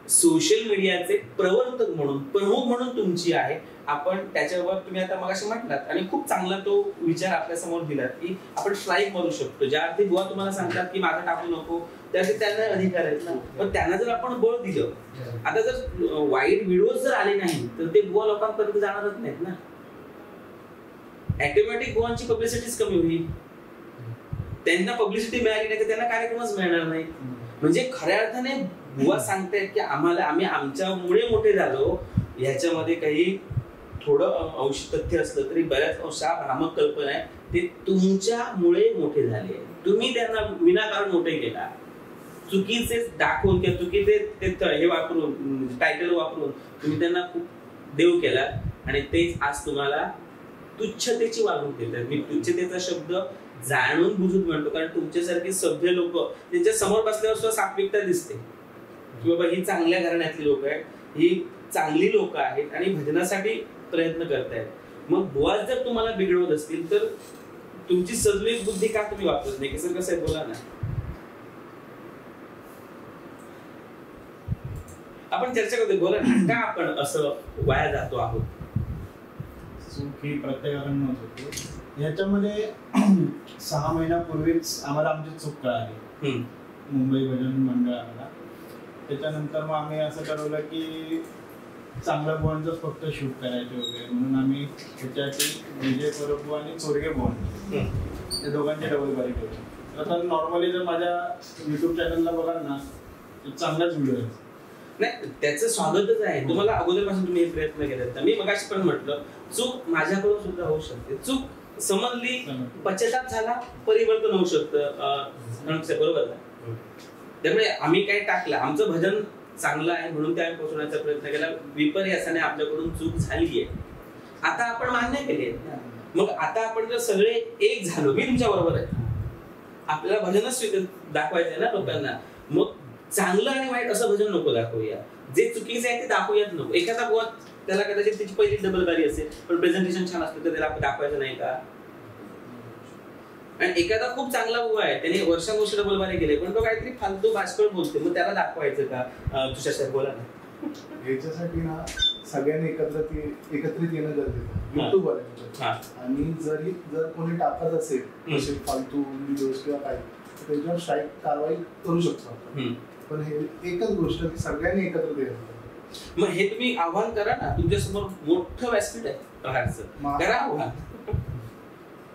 सोशल मीडियाचे प्रवर्तक म्हणून, प्रमुख म्हणून तुमची आहे. आपण त्याच्यावर तुम्ही आता मगाशी म्हटलात आणि खूप चांगला तो विचार आपल्या समोर दिलात की आपण स्ट्राईक मारू शकतो. ज्या अर्थी बुवा तुम्हाला सांगतात की माझं टाकू नको, त्यासाठी त्यांना अधिकार आहेत ना. पण त्यांना जर आपण बळ दिलं, आता जर वाईट व्हिडिओ जर आले नाही तर ते बुवा लोकांपर्यंत जाणारच नाहीत ना. ऑटोमॅटिक बुवांची पब्लिसिटीच कमी होईल, त्यांना पब्लिसिटी मिळाली नाही तर त्यांना कार्यक्रमच मिळणार नाही. म्हणजे खऱ्या अर्थाने बुवा सांगतायत की आम्ही आमच्यामुळे मोठे झालो, ह्याच्यामध्ये काही थोडं अंश तथ्य असलं तरी बऱ्याच अंशा भ्रामक कल्पना आहे. ते तुमच्यामुळे मोठे झाले, तुम्ही त्यांना विनाकारण मोठे केला, चुकीचे दाखवून किंवा चुकीचे हे वापरून, टायटल वापरून तुम्ही त्यांना खूप देव केला आणि तेच आज तुम्हाला तुच्छतेची वागणूक देतात. मी तुच्छतेचा शब्द जाणून बुजून म्हणतो, कारण तुमच्यासारखी सभ्य लोक त्यांच्या समोर बसल्यावर सुद्धा सात्विकता दिसते की बाबा ही चांगल्या घराण्यातली लोक आहेत, ही चांगली लोक आहेत आणि भजनासाठी प्रयत्न करतायत. मग बुवा जर तुम्हाला बिघडवत असतील तर तुमची सजवीक बुद्धी का तुम्ही वापरत नाही? कसं कसं आहे बोला ना. आपण चर्चा करतोय, बोला ना, का आपण असं वाया जातो आहोत? चूक ही प्रत्येकाकडून होते. ह्याच्यामध्ये 6 महिन्यापूर्वीच आम्हाला आमची चूक कळाली मुंबई भजन मंडळाला. त्याच्यानंतर मग आम्ही असं ठरवलं की चांगल्या बुवांचं फक्त शूट करायचे वगैरे, म्हणून आम्ही त्याच्यासाठी विजय परब आणि चोरगे बुवान या दोघांचे डबल बारी केले. आता नॉर्मली जर माझ्या युट्यूब चॅनलला बघाल ना चांगलाच व्हिडिओ आहे. नाही, त्याचं स्वागतच आहे. तुम्हाला अगोदरपासून तुम्ही प्रयत्न केले. मी मगाशी पण म्हटलं चूक माझ्याकडून सुद्धा होऊ शकते, चूक समजली, पश्चाताप झाला, परिवर्तन होऊ शकतं, बरोबर ना. त्यामुळे आम्ही काय टाकलं, आमचं भजन चांगलं आहे म्हणून त्या पोहोचवण्याचा प्रयत्न केला. विपर्यासाने आपल्याकडून चूक झाली आहे, आता आपण मान्य केली आहे. मग आता आपण जर सगळे एक झालो, मी तुमच्या बरोबर आहे, आपल्याला भजनच दाखवायचं आहे ना लोकांना, मग चांगलं आणि वाईट असं भजन नको दाखवूया, जे चुकीचे आहे ते दाखवूयात नको. एखादा बुवा त्याला कदाचित त्याची पहिली डबल बारी असेल पण प्रेझेंटेशन छान असतं तर त्याला दाखवायचं नाही का? आणि एखादा खूप चांगला बुवा आहे, त्याने वर्षानुवर्ष डबल बारी केले पण तो काहीतरी फालतू भाषण बोलते, मग त्याला दाखवायचं का? तुषार साहेब बोला ना. याच्यासाठी ना सगळ्यांनी एकत्रित येणं गरजेचं युट्यूब वाले. आणि जर कोणी टाकत असेल असे फालतू व्हिडिओज किंवा काय त्याच्यावर स्ट्राईक कारवाई करू शकतो आपण. पण हे एकच गोष्ट की सगळ्यांनी एकत्र यायचं. मग हे तुम्ही आव्हान करा ना, तुमच्या समोर मोठं व्यासपीठ आहे बाहेरचं, करा आव्हान.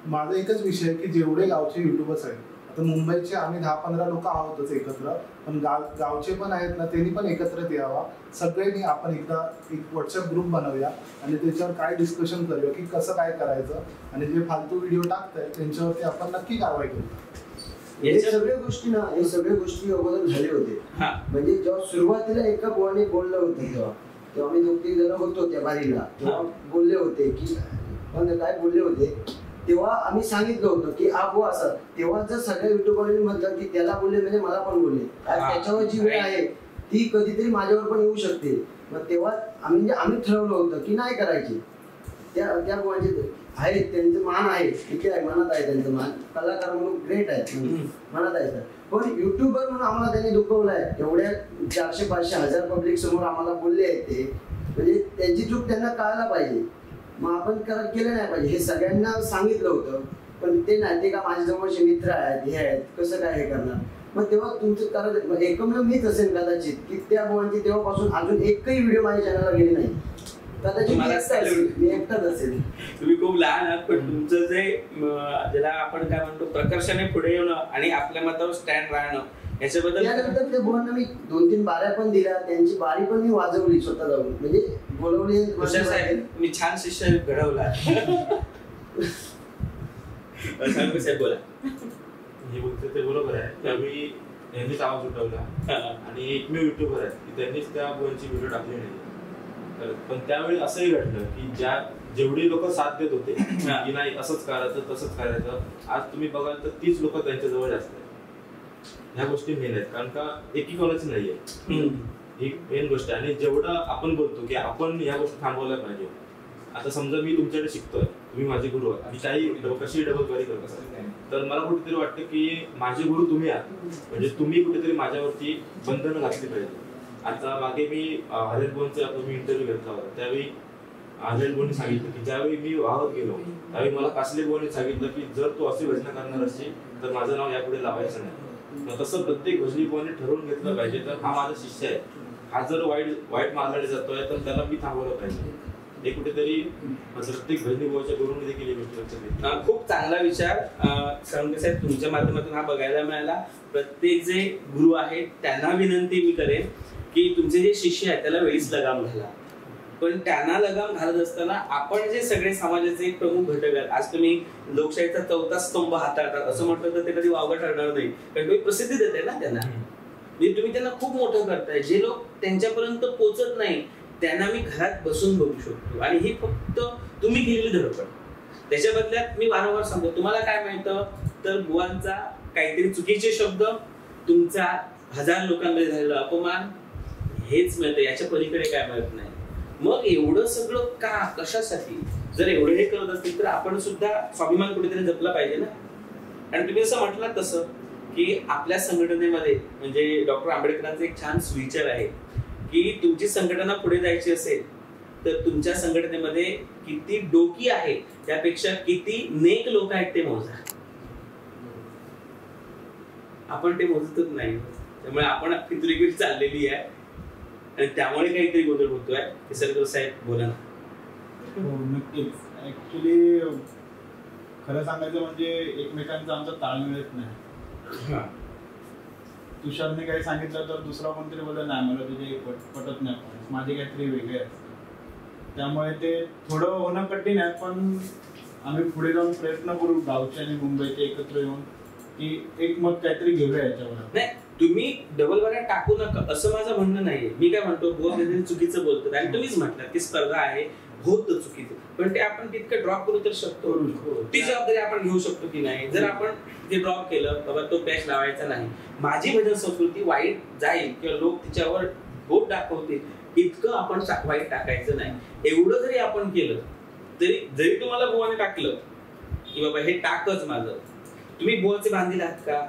माझा एकच विषय आहे की जेवढे गावचे युट्यूबर्स आहेत तर मुंबईचे आम्ही 10-15 लोक आहोतच एकत्र, पण गावचे पण आहेत ना, त्यांनी पण एकत्रित यावा. सगळ्यांनी आपण एकदा एक व्हॉट्सअप ग्रुप बनवूया आणि त्याच्यावर काय डिस्कशन करूया की कसं काय करायचं, आणि जे फालतू व्हिडिओ टाकतायत त्यांच्यावरती आपण नक्की कारवाई करू. हे सगळ्या गोष्टी अगोदर झाले होते. म्हणजे जेव्हा सुरुवातीला एका बुवाने बोललं होतं तेव्हा आम्ही 2-3 जण होतो त्या बारीला, तेव्हा बोलले होते की काय बोलले होते, तेव्हा आम्ही सांगितलं होतं की बुवा असं. तेव्हा जर सगळ्या युट्यूबरने म्हटलं की त्याला बोलले म्हणजे मला पण बोलले, त्याच्यावर जी वेळ आहे ती कधीतरी माझ्यावर पण येऊ शकते. मग तेव्हा आम्ही ठरवलं होतं की नाही करायचे. त्या बुवांचे आहेत, त्यांचं मान आहे, ठीक आहे, मनात आहे त्यांचं मान, कलाकार म्हणून ग्रेट आहे, मनात आहे. पण युट्यूबर म्हणून आम्हाला त्यांनी दुखवलंय. एवढ्या 400-500-1000 पब्लिक समोर आम्हाला बोलले आहेत ते, म्हणजे त्यांची चूक त्यांना कळायला पाहिजे. मग आपण केलं नाही पाहिजे. हे सगळ्यांना सांगितलं होतं, पण ते नाही, ते का माझ्या जवळचे मित्र आहेत, हे आहेत, कसं काय हे करणार. मग तेव्हा तुमचं कारण एकमेव मीच असेल कदाचित की त्या बुवांची तेव्हापासून अजून एकही व्हिडिओ माझ्या चॅनलला गेली नाही. कदाचित मी एकटाच असेल. तुम्ही खूप लहान आहात, पण तुमचं जे ज्याला आपण काय म्हणतो प्रकर्षाने पुढे येणं आणि आपल्या मतावर स्टँड राहणं, याच्याबद्दल त्यानंतर त्या बुवांना मी 2-3 बाऱ्या पण दिल्या, त्यांची बारी पण मी वाजवली स्वतः जाऊन, म्हणजे बोलवली. मी छान शिष्य घडवला. साहेब बोला. हे बोलते ते बरोबर आहे. त्यावेळी यांनीच आवाज उठवला आणि एकमेव युट्यूबर आहे की त्यांनीच त्या बुवांची व्हिडिओ टाकली नाही. पण त्यावेळी असंही घडलं की जेवढी लोक साथ देत होते की नाही असंच करायचं तसंच करायचं, आज तुम्ही बघाल तर तीच लोक त्यांच्याजवळ जास्त आहेत. ह्या गोष्टी मेन आहेत, कारण का एकीकरणच नाहीये, ही मेन गोष्ट आहे. आणि जेवढं आपण बोलतो की आपण ह्या गोष्टी थांबवल्या पाहिजे. आता समजा मी तुमच्याकडे शिकतोय, तुम्ही माझे गुरु आहात, मी काही कशी डबलबारी करत असेल तर मला कुठेतरी वाटतं की माझे गुरु तुम्ही आहात, म्हणजे तुम्ही कुठेतरी माझ्यावरती बंधनं घातली पाहिजे. आता मागे मी हरेल बोनचा मी इंटरव्ह्यू घेतला होता, त्यावेळी हरेल बोनने सांगितलं की ज्यावेळी मी वाहत गेलो त्यावेळी मला कासले बोनने सांगितलं की जर तू अशी भजनं करणार असशील तर माझं नाव यापुढे लावायचं नाही. तसं प्रत्येक भजनी बोनने ठरवून घेतलं पाहिजे. तर हा माझा शिष्य आहे, हा जर वाईट मार्गाने जातोय तर त्याला मी थांबवलं पाहिजे. हे कुठेतरी प्रत्येक भजनी बोनच्या गुरुने देखील खूप चांगला विचार साळुंखे साहेब तुमच्या माध्यमातून हा बघायला मिळाला. प्रत्येक जे गुरु आहेत त्यांना विनंती मी करेन की तुमचे जे शिष्य आहेत त्याला वेळीच लगाम घाला. पण त्यांना लगाम घालत असताना आपण जे सगळे समाजाचे प्रमुख घटक आहेत, आज तुम्ही लोकशाहीचा 4था स्तंभ हाताळतात असं म्हटलं तर ते कधी वावगं ठरणार नाही, कारण तुम्ही प्रसिद्धी देताय ना त्यांना. म्हणजे तुम्ही त्यांना खूप मोठं करताय. जे लोक त्यांच्यापर्यंत पोहोचत नाही त्यांना मी घरात बसून बघू शकतो, आणि ही फक्त तुम्ही केलेली धडपड. त्याच्या बदल्यात मी वारंवार सांगतो, तुम्हाला काय मिळतं तर बुवांचा काहीतरी चुकीचे शब्द, तुमचा 1000 लोकांमध्ये झालेला अपमान, हेच मिळतं. याच्या पलीकडे काय मिळत नाही. मग एवढं सगळं का, कशासाठी? जर एवढं हे करत असतील तर आपण सुद्धा स्वाभिमान कुठेतरी जपला पाहिजे ना. आणि तुम्ही असं म्हटलं तसं की आपल्या संघटनेमध्ये म्हणजे डॉक्टर आंबेडकरांचं एक छान सुविचार आहे की तुमची संघटना पुढे जायची असेल तर तुमच्या संघटनेमध्ये किती डोकी आहे त्यापेक्षा किती नेक लोक आहेत ते मोजा. आपण ते मोजतच नाही, त्यामुळे आपण फितुरीकडे चाललेली आहे आणि त्यामुळे काहीतरी गोंधळ होतोय. निसर्ग साहेब बोला ना. हो नक्कीच. ऍक्च्युली खरं सांगायचं म्हणजे एकमेकांचा आमचा ताळमेळच नाही. तुषारने काही सांगितलं तर दुसरा कोणतरी बोलत नाही मला तुझे पटत नाही, माझे काहीतरी वेगळे आहे. त्यामुळे ते थोडं होणं कठीण आहे, पण आम्ही पुढे जाऊन प्रयत्न करू गावचे आणि मुंबईचे एकत्र येऊन की एक मत काहीतरी घेऊया याच्यावर. नाही तुम्ही डबल बाऱ्या टाकू नका असं माझं म्हणणं नाहीये. मी काय म्हणतो बुवा चुकीचं बोलतात आणि तुम्हीच म्हटलं की स्पर्धा आहे, होत चुकीचं, पण ते आपण तितकं ड्रॉप करू तर शकतो. ती जबाबदारी आपण घेऊ शकतो की नाही. जर आपण ते ड्रॉप केलं बाबा तो पॅच लावायचा नाही, माझी भजन संस्कृती वाईट जाईल किंवा लोक तिच्यावर बोट दाखवतील इतकं आपण वाईट टाकायचं नाही. एवढं जरी आपण केलं तरी जरी तुम्हाला बुवाने टाकलं की बाबा हे टाकच माझं, तुम्ही बुवाचे बांधील आहात का?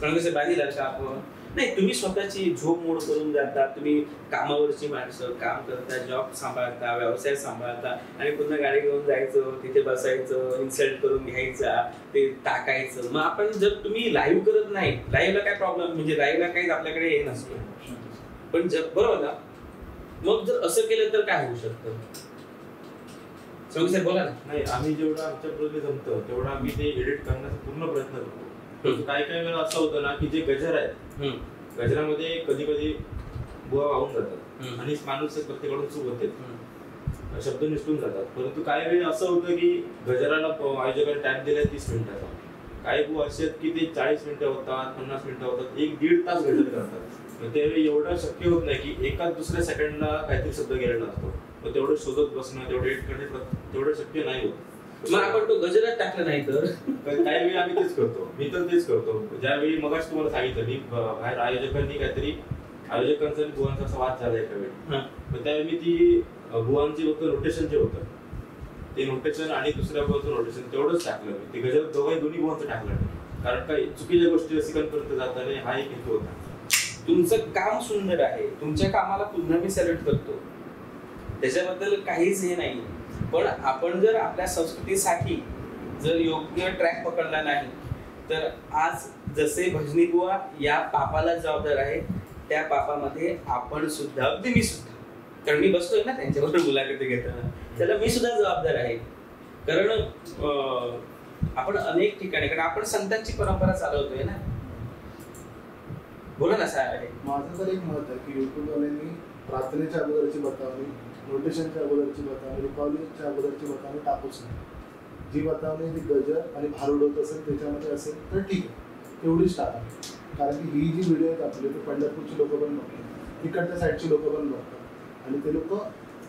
कसे बांधील आहात का आपण? नाही, तुम्ही स्वतःची झोप मोड करून जाता. तुम्ही कामावरची माणसं काम करता, जॉब सांभाळता, व्यवसाय सांभाळता आणि पुन्हा गाडी घेऊन जायचं, तिथे बसायचं, इन्सल्ट करून घ्यायचा, ते टाकायचं. मग आपण जर तुम्ही लाईव्ह करत नाही, लाईव्हला काय प्रॉब्लेम, म्हणजे लाईव्हला काहीच आपल्याकडे हे नसतं, पण बरोबर ना. मग जर असं केलं तर काय होऊ शकतं? बोला ना. नाही, आम्ही जेवढं आमच्या प्रयत्न जमतं तेवढं आम्ही ते एडिट करण्याचा पूर्ण प्रयत्न करतो. काही काही वेळा असं होतं ना की जे गजर आहेत गजरामध्ये कधी कधी बुवा वाहून जातात आणि माणूस प्रत्येकाकडून चूक होते, शब्द निसटून जातात. परंतु काही वेळी असं होतं की गजराला आयोजकांनी टाइम दिलाय 30 मिनिटाचा. काही बुवा असे आहेत की ते 40 मिनिटं होतात, 50 मिनिटं होतात, 1-1.5 तास गजर करतात. त्यावेळी एवढं शक्य होत नाही की एका दुसऱ्या सेकंडला काहीतरी शब्द गेलेला असतो, मग तेवढं शोधत बसणं, तेवढं एडिट करणे तेवढं शक्य नाही होत. मग आपण तो गजरात टाकला नाही तर काही वेळी आम्ही तेच करतो. मी तर तेच करतो. ज्यावेळी मगाच तुम्हाला सांगितलं मी बाहेर आयोजकांनी काहीतरी आयोजकांचा आणि बुवांचा असा वाद झाला एका वेळी, मग त्यावेळी मी ती बुवांची फक्त रोटेशन जे होतं ते रोटेशन आणि दुसऱ्या बुवांचं रोटेशन तेवढंच टाकलं मी. ते गजर दोन्ही बुवांचं टाकलं नाही, कारण काही चुकीच्या गोष्टी रसिकांपर्यंत जाता नाही हा एक हेतू होता. तुमचं काम सुंदर आहे, तुमच्या कामाला पुन्हा मी सॅल्यूट करतो, त्याच्याबद्दल काहीच हे नाही. पण आपण जर आपल्या संस्कृतीसाठी जर योग्य ट्रॅक पकडला नाही तर आज जसे भजनी बुवा या पापाला जबाबदार आहे त्या पापामध्ये आपण सुद्धा, अगदी मी सुद्धा, कारण मी बसतोय ना त्यांच्याबरोबर मुलाखती घेताना, त्याला मी सुद्धा जबाबदार आहे. कारण आपण अनेक ठिकाणी, कारण आपण संतांची परंपरा चालवतोय ना. बोला ना साहेब. माझं तर एक मत आहे की युट्यूबवाल्यांनी प्रार्थनेच्या अगोदरची बतावणी, नोटेशनच्या अगोदरची बतावणी, रुपावलीच्या अगोदरची बतावणी टाकूच नाही. जी बतावणी ती गजर आणि भारुड होत असेल त्याच्यामध्ये असेल तर ठीक आहे, तेवढीच टाका. कारण की ही जी व्हिडिओ आहेत आपले ते पंढरपूरची लोक पण बघतात, इकडच्या साईडची लोक पण बघतात आणि ते लोक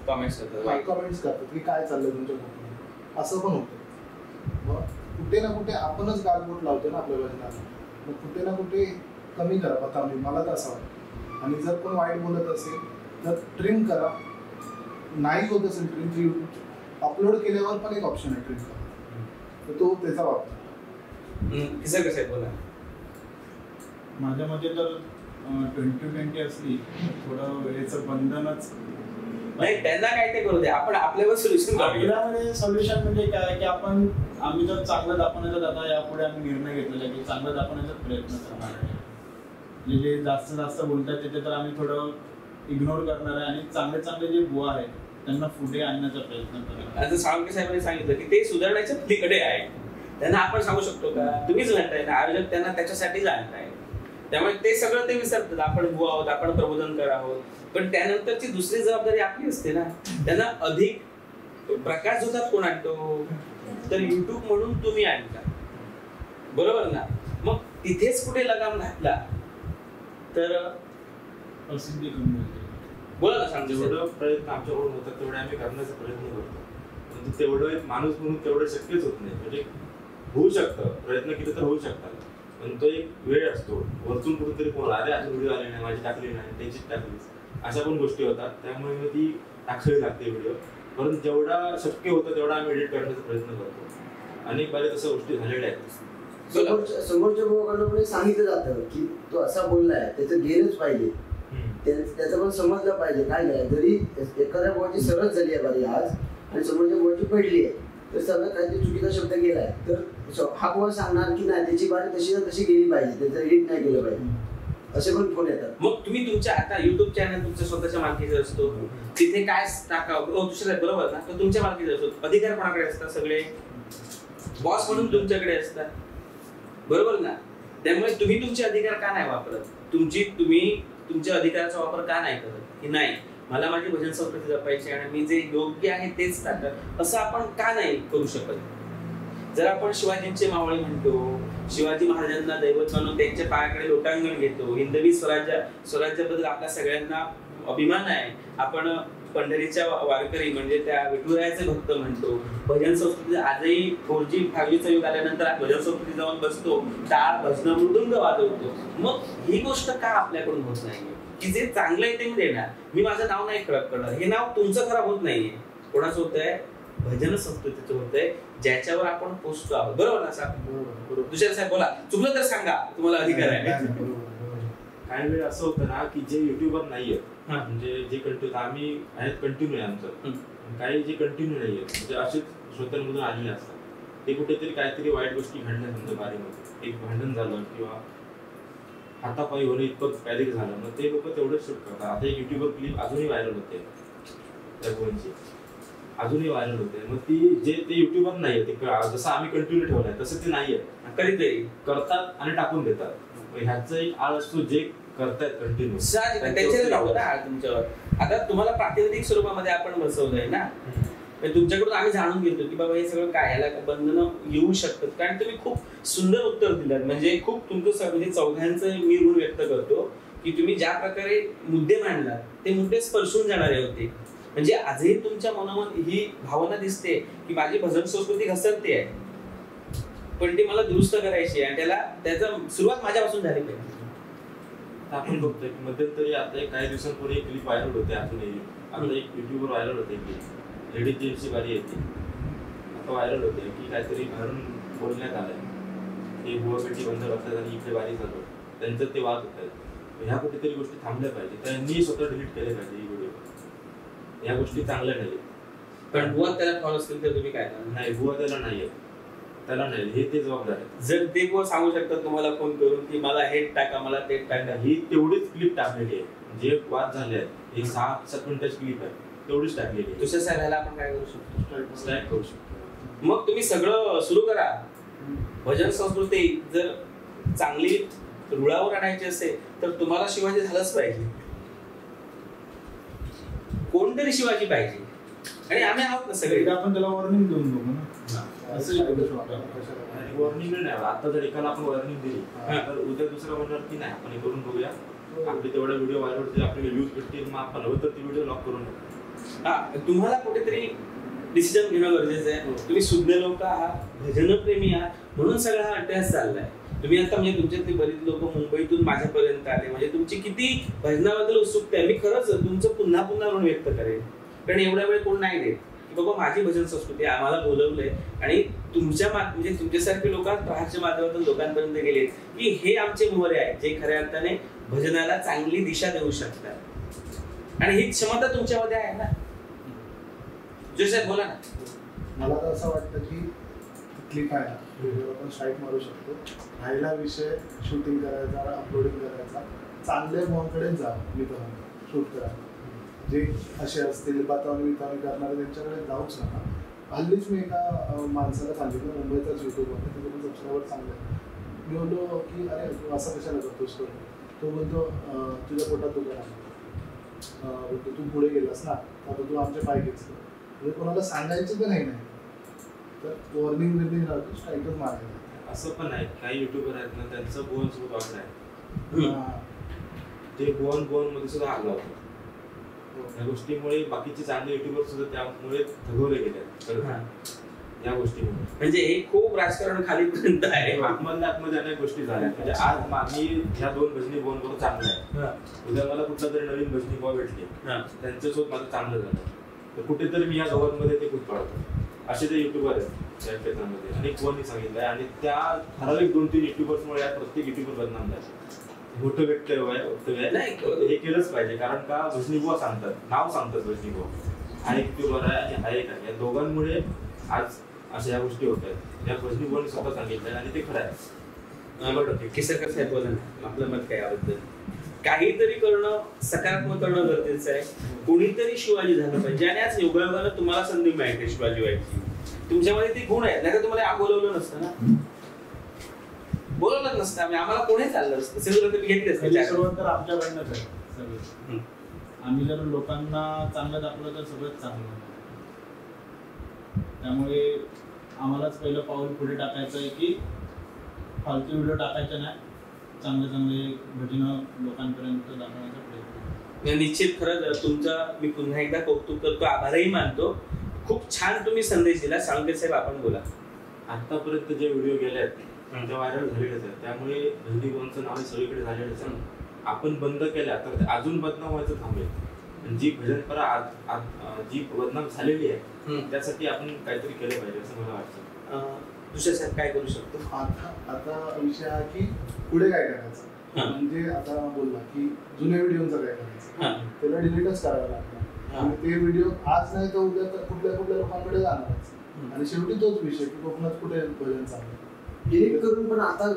कमेंट्स करतात की काय चाललंय तुमच्या कोकणात, असं पण होतं. मग कुठे ना कुठे आपणच गालबोट लावतो ना आपल्या भजनाला. मग कुठे ना कुठे कमी करा बतावणी, मला तर असं वाटतं. आणि जर कोण वाईट बोलत असेल तर ट्रिम करा. नाही होत असेल ट्रिम, यूट्यूब अपलोड केल्यावर पण एक ऑप्शन आहे ट्रिम करा, तर तो त्याचा वापर. कसं बोला. माझ्या मते तर 2020 असली थोडं वेळेचं बंधनच नाही, त्यांना काय ते करू दे, आपण आपल्यावर सोल्युशन आपल्यामध्ये सोल्युशन म्हणजे काय की आम्ही जर चांगलं दाखवण्याचा आता यापुढे आम्ही निर्णय घेतलेला आहे की चांगलं दाखवण्याचा प्रयत्न करणार आहे. जे जास्त बोलतात त्याचे तर आम्ही थोडं इग्नोर करणार आहे आणि चांगले जे बुवा आहेत त्यांना पुढे आणण्याचा प्रयत्न करणार. जसं साळुंखे साहेबांनी सांगितलं की ते सुधारण्याच्या पलीकडे आहे, त्यांना आपण सांगू शकतो का, तुम्हीच म्हणताय ना आयोजक त्यांना त्याच्यासाठीच आणताय. त्यामुळे ते सगळं ते विसरतात, आपण बुवा आहोत, आपण प्रबोधन करा आहोत. पण त्यानंतरची दुसरी जबाबदारी आपली असते ना. त्यांना अधिक प्रकाश झोतात कोण आणतो तर युट्यूब म्हणून तुम्ही आणता, बरोबर ना. मग तिथेच कुठे लगाम घातला तर प्रसिद्धी कमी होते. बोला ना, सांगतो. जेवढं प्रयत्न आमच्याकडून होतात तेवढे आम्ही करण्याचा प्रयत्न करतो, परंतु तेवढं एक माणूस म्हणून तेवढं शक्यच होत नाही. म्हणजे होऊ शकतं, प्रयत्न केले तर होऊ शकतात, पण तो एक वेळ असतो. वरतून कुठेतरी कोण अरे अजून व्हिडिओ आले नाही, माझी टाकली नाही, त्यांचीच टाकलीच, अशा पण गोष्टी होतात. त्यामुळे मग ती टाकावी लागते व्हिडिओ. परंतु जेवढा शक्य होतं तेवढा आम्ही एडिट करण्याचा प्रयत्न करतो. अनेक बऱ्याच अशा गोष्टी झालेल्या आहेत. समोरच्या भावाकडून सांगितलं जातं की तो असा बोललाय, त्याचं गेलंच पाहिजे, त्याचं पण समजलं पाहिजे. काय नाही, जरी एखाद्या भावाची सरळ झाली आहे बारी आज आणि समोरच्या भावाची पडली आहे तर सगळं काहीतरी चुकीचा शब्द गेलाय तर हा भाव सांगणार की नाही त्याची बारी तशी गेली पाहिजे, त्याचं एडिट नाही केलं पाहिजे, असे पण फोन येतात. मग तुम्ही तुमच्या आता युट्यूब चॅनल तुमच्या स्वतःच्या मालकीचा असतो, तिथे काय टाकावं दुसऱ्या बरोबर ना, तर तुमच्या मालकीचा असतो. अधिकार कोणाकडे असतात, सगळे बॉस म्हणून तुमच्याकडे असतात, बरोबर ना. त्यामुळे तुम्ही तुमचे अधिकार का नाही वापरत, तुम्ही तुमच्या अधिकाराचा वापर का नाही करत की नाही मला माझी भजन संस्कृती जपायची आणि मी जे योग्य आहे तेच टाकत, असं आपण का नाही करू शकत. जर आपण शिवाजींचे मावळे म्हणतो, शिवाजी महाराजांना दैवत मानून त्यांच्या पायाकडे लोटांगण घेतो, हिंदवी स्वराज्याबद्दल आपल्या सगळ्यांना अभिमान आहे, आपण पंढरीच्या वारकरी म्हणजे त्या विठुरायाचे भक्त म्हणतो, भजन संस्कृती आजही 4G 5Gचा युग आल्यानंतर भजन संस्कृती जाऊन बसतो, टाळ भजन मृदुंग वाजवतो. मग ही गोष्ट का आपल्याकडून होत नाही की जे चांगलं आहे ते मी देणार, मी माझं नाव नाही खराब करणार. हे नाव तुमचं खराब होत नाहीये, कोणाचं होत आहे, भजन संस्कृतीचं होत आहे, ज्याच्यावर आपण पोचतो आहोत, बरोबर ना साहेब. दुसऱ्या साहेब बोला, चुकलं तर सांगा, तुम्हाला अधिकार आहे. काही वेळ असं होतं ना की जे युट्यूबर नाहीये, म्हणजे जे कंटिन्यू आम्ही आहेत, कंटिन्यू आहे आमचं, काही जे कंटिन्यू नाहीये म्हणजे असेच श्रोत्यांमधून आलेले असतात, ते कुठेतरी काहीतरी वाईट गोष्टी घडल्या, समजा बारीमध्ये एक भांडण झालं किंवा हातापायी होणं इतकं काहीतरी झालं, मग ते लोक तेवढंच शूट करतात. आता एक युट्यूबर क्लिप अजूनही व्हायरल होते त्या गोष्टी. अजूनही व्हायरल होते. मग ती जे ते युट्यूबर नाहीये, ते जसं आम्ही कंटिन्यू ठेवलंय तसं ते नाहीये. कधीतरी करतात आणि टाकून देतात. ह्याचा एक आळ असतो जे करतायत कंटिन्यू तुमच्यावर. आता तुम्हाला प्रातिनिधिक स्वरूपामध्ये आपण बसवलंय ना, तुमच्याकडून आम्ही जाणून घेतो की बाबा हे सगळं काय, याला बंधनं येऊ शकतात. कारण तुम्ही खूप सुंदर उत्तर दिलं, म्हणजे खूप तुमचं म्हणजे चौघांचं मी ऋण व्यक्त करतो की तुम्ही ज्या प्रकारे मुद्दे मांडलात ते मुद्दे स्पर्शून जाणारे होते. म्हणजे आजही तुमच्या मनात ही भावना दिसते की माझी भजन संस्कृती घसरते आहे, पण ती मला दुरुस्त करायची आहे आणि त्याचा सुरुवात माझ्यापासून झाली पाहिजे. आपण बघतोय की मध्यंतरी आता काही दिवसांपूर्वी एक क्लिप व्हायरल होते. अजूनही आता एक युट्यूबवर व्हायरल होते की लेडीज जेंट्सची बारी येते. आता व्हायरल होते की काहीतरी घरून बोलण्यात आलंय की बुवा बेटी बंद करतात आणि इकडे बारी चालू, त्यांचं ते वाद होत आहेत. ह्या कुठेतरी गोष्टी थांबल्या पाहिजे. त्यांनी स्वतः डिलीट केले पाहिजे ही व्हिडिओ. ह्या गोष्टी चांगल्या नाही. पण बुवा त्याला फॉलो असतील तर तुम्ही काय नाही, बुवा त्याला नाहीये, त्याला नाही, हे ते जबाबदार आहे. जर ते बुवा सांगू शकतात तुम्हाला फोन करून की मला हे टाका, मला ते टाका, ही तेवढीच क्लिप टाकलेली आहे. जे वाद झाले आहेत एक 6-7 मिनिटाची क्लिप आहे, तेवढीच टाकलेली आहे. दुसऱ्या साहेबाला आपण काय करू शकतो? स्ट्राईक करू शकतो. मग तुम्ही सगळं सुरू करा. भजन संस्कृती जर चांगली रुळावर आणायची असेल तर तुम्हाला शिवाजी झालंच पाहिजे, कोणतरी शिवाजी पाहिजे. आणि आम्ही आहोत ना सगळे. आपण त्याला वॉर्निंग देऊन बघू ना. वॉर्निंग नाही, आता जर एकाला आपण वॉर्निंग दिली तर उद्या दुसरा म्हणणार की नाही आपण हे करून बघूया, आपले तेवढा व्हिडिओ व्हायरल होतील, आपल्याला व्ह्यूज भेटतील, मग आपण हवं तर ती व्हिडिओ लॉक करून टाकू. तुम्हाला कुठेतरी डिसिजन घेणं गरजेचं आहे. तुम्ही शुद्ध लोक आहात, भजनप्रेमी आहात, म्हणून सगळा हा अभ्यास चाललाय. तुम्ही आता म्हणजे तुमच्यातली बरीच लोक मुंबईतून माझ्यापर्यंत आले, म्हणजे तुमची किती भजनाबद्दल उत्सुकता आहे. मी खरंच तुमचं पुन्हा पुन्हा म्हणून व्यक्त करेन, कारण एवढ्या वेळ कोण नाही देत की बाबा माझी भजन संस्कृती आम्हाला बोलवलंय. आणि तुमच्या म्हणजे तुमच्यासारखे लोक प्रहारच्या माध्यमातून लोकांपर्यंत गेले की हे आमचे मोहरे आहेत जे खऱ्या अर्थाने भजनाला चांगली दिशा देऊ शकतात. आणि ही क्षमता तुमच्यामध्ये आहे ना. जोशी बोला ना. मला तर असं वाटतं की क्लिप आहे ना, आपण स्ट्राईक मारू शकतो. राहिला विषय शूटिंग करायचा, अपलोडिंग करायचा, चांगल्या मॉनकडे जा. मी तर म्हणतो शूट करायला जे असे असतील बतावणी करणारे त्यांच्याकडे जाऊच नका. हल्लीच मी एका माणसाला सांगितलं, मुंबईचाच युट्यूब आहे, तिथे पण सबस्क्रायबर चांगले आहे. मी बोललो की अरे तू असं कशाला करतोस? तो बोलतो तुझ्या पोटात दुकान आहे, बोलतो तू पुढे गेलास ना आता तू आमचे पाय घेतस. म्हणजे कोणाला सांगायचं तर नाही, तर वॉर्निंग बिर्निंग राहतो, स्ट्राईकच मारायला. असं पण आहे काही युट्यूबर आहेत ना, त्यांचं बोन सुद्धा वाकडं आहे. ते बोन मध्ये सुद्धा आगला होता. या गोष्टीमुळे बाकीचे चांगले युट्यूबर सुद्धा त्यामुळे थगवले गेले या गोष्टीमुळे. म्हणजे हे खूप राजकारण खालीपर्यंत आहे. आत्महत्या अनेक गोष्टी झाल्या. म्हणजे आज मी ह्या 2 भजनी बोनवर चांगलं आहे, उद्या मला कुठला तरी नवीन भजनी बोन भेटली, त्यांच्यासोबत माझं चांगलं झालं तर कुठेतरी मी या गव्हर्नमेंटमध्ये ते खूप पडतो. असे ते युट्यूबर आहेत त्या क्षेत्रामध्ये अनेक कोणी सांगितलंय. आणि त्या ठराविक 2-3 युट्यूबर्समुळे प्रत्येक युट्यूबर बदनाम झाले. मोठं वक्तव्य आहे, हे केलंच पाहिजे. कारण का भजनीबुवा सांगतात, नाव सांगतात भजनीबुवा, हा एक युट्यूबर आहे आणि हा एक आहे. या दोघांमुळे आज अशा या गोष्टी होत आहेत. या भजनीबुवांनी स्वतः सांगितलंय आणि ते खरं आहे. केसरकर साहेब बोला ना, आपलं मत काय याबद्दल? काहीतरी करणं, सकारात्मक करणं गरजेचं आहे. कोणीतरी शिवाजी झालं पाहिजे. आणि आज योगायोगानं तुम्हाला संधी मिळते शिवाजी व्हायची. तुमच्यामध्ये ती गुण आहेत, नाही तर तुम्हाला बोलवलं नसतं ना, बोलवलंच नसतं. आम्हाला कोणी चाललं असतं, सुरुवात तर आमच्याकडनंच आहे सगळं. आम्ही जर लोकांना चांगलं दाखवलं तर सगळंच चांगलं. त्यामुळे आम्हालाच पहिलं पाऊल पुढे टाकायचं आहे की फालतू व्हिडिओ टाकायचे नाही, चांगले भजनं लोकांपर्यंत दाखवण्याचा प्रयत्न. निश्चित खरंच तुमचं मी पुन्हा एकदा कौतुक करतो, आभारही मानतो. खूप छान तुम्ही संदेश दिला. साळुंखे साहेब आपण बोला. आतापर्यंत जे व्हिडिओ गेले आहेत त्या व्हायरल झालेलेच आहेत, त्यामुळे भजनीबुवांचं नाव सगळीकडे झालेलंच आहे. आपण बंद केल्या तर अजून बदनाम व्हायचं थांबेल. जी भजनपरा जी बदनाम झालेली आहे त्यासाठी आपण काहीतरी केलं पाहिजे असं मला वाटतं. दुसऱ्या साहेब काय करू शकतो? आता विषय आहे की पुढे काय करायचं. म्हणजे आता बोलला की जुन्या व्हिडिओचं काय करायचं, त्याला डिलीटच करावं लागणार. आणि ते व्हिडिओ आज नाही तर उद्या तर कुठल्या लोकांकडे जाणारच. आणि शेवटी तोच विषय की कोकणात कुठे भजन चालू डिलीट करून, पण आता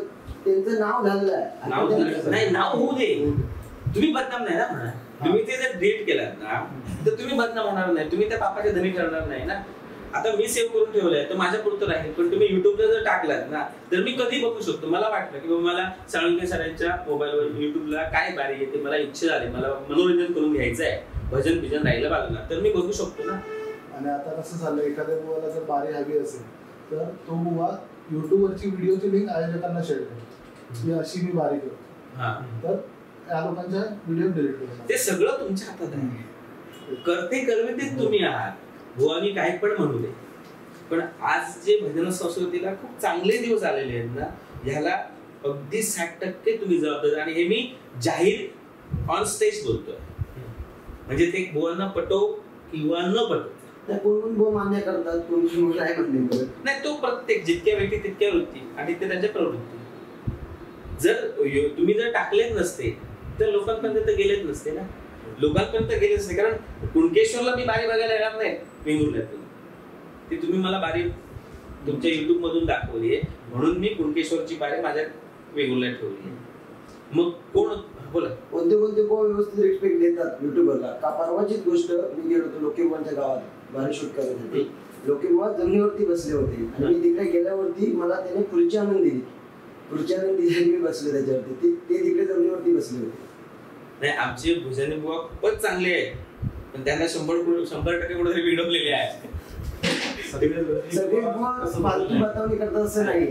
त्यांचं नाव झालेलं आहे. नाव होऊ दे, तुम्ही बदनाम नाही ना म्हणा. तुम्ही ते जर डिलीट केलात ना तर तुम्ही बदनाम होणार नाही, तुम्ही त्या पापाचे धनी ठरणार नाही ना. आता मी सेव्ह करून ठेवलंय तर माझ्या पुरतं राहील, पण तुम्ही युट्यूबला जर टाकलात ना तर मी कधी बघू शकतो. मला वाटलं की बाबा मला साळुंखे सरांच्या मोबाईलवर युट्यूबला काय बारी येते, मला इच्छा झाली, मला मनोरंजन करून घ्यायचं आहे, भजन बिजन राहिलं बाजूला, तर मी बघू शकतो ना. आणि आता कसं झालं, एखाद्या बुवाला जर बारी हवी असेल तर तो बुवा युट्यूबवरची व्हिडिओची लिंक आयोजकांना शेअर करतो की अशी मी बारी करतो, तर या लोकांच्या व्हिडिओ डिलीट करतो. ते सगळं तुमच्या हातात आहे. करते करते तुम्ही आहात, भुवानी काही पण म्हणू दे. पण आज जे भजन संस्कृतीला खूप चांगले दिवस आलेले आहेत ना, ह्याला अगदी 60% तुम्ही जबाबदार. आणि हे मी जाहीर ऑन स्टेज बोलतोय, म्हणजे ते भुवांना पटो किंवा न पटो. कोण भुवा मान्य करतात, कोण नाही मान्य करत नाही, तो प्रत्येक जितक्या व्यक्ती तितक्या वृत्ती आणि ते त्यांच्या प्रवृत्ती. जर तुम्ही जर टाकलेच नसते तर लोकांपर्यंत गेलेच नसते ना, लोकांपर्यंत गेले नसते. कारण कुणकेश्वरला मी बारी बघायला येणार नाही वेंगुर्ल्यातून, ती तुम्ही मला बारी तुमच्या युट्यूब मधून दाखवली आहे म्हणून मी कुणकेश्वरची बारी माझ्या वेंगुर्ल्यात ठेवली आहे. मग कोण बोला, कोणते व्यवस्थित रिस्पेक्ट देतात युट्यूबरला. का परवाचीच गोष्ट, मी गेलो होतो लोकेबुवांच्या गावात बारी शूट करण्यासाठी. लोकेबुवा जमिनीवरती बसले होते आणि मी तिकडे गेल्यावरती मला त्याने खुर्ची आणून दिली, मी बसले त्याच्यावरती, ते तिकडे जमिनीवरती बसले होते. नाही, आमचे भजनी बुवा खूपच चांगले आहेत, पण त्यांना 100% कुठेतरी विडवलेले आहे. सगळे बुवा फालतू बतावणी करतात असं नाही.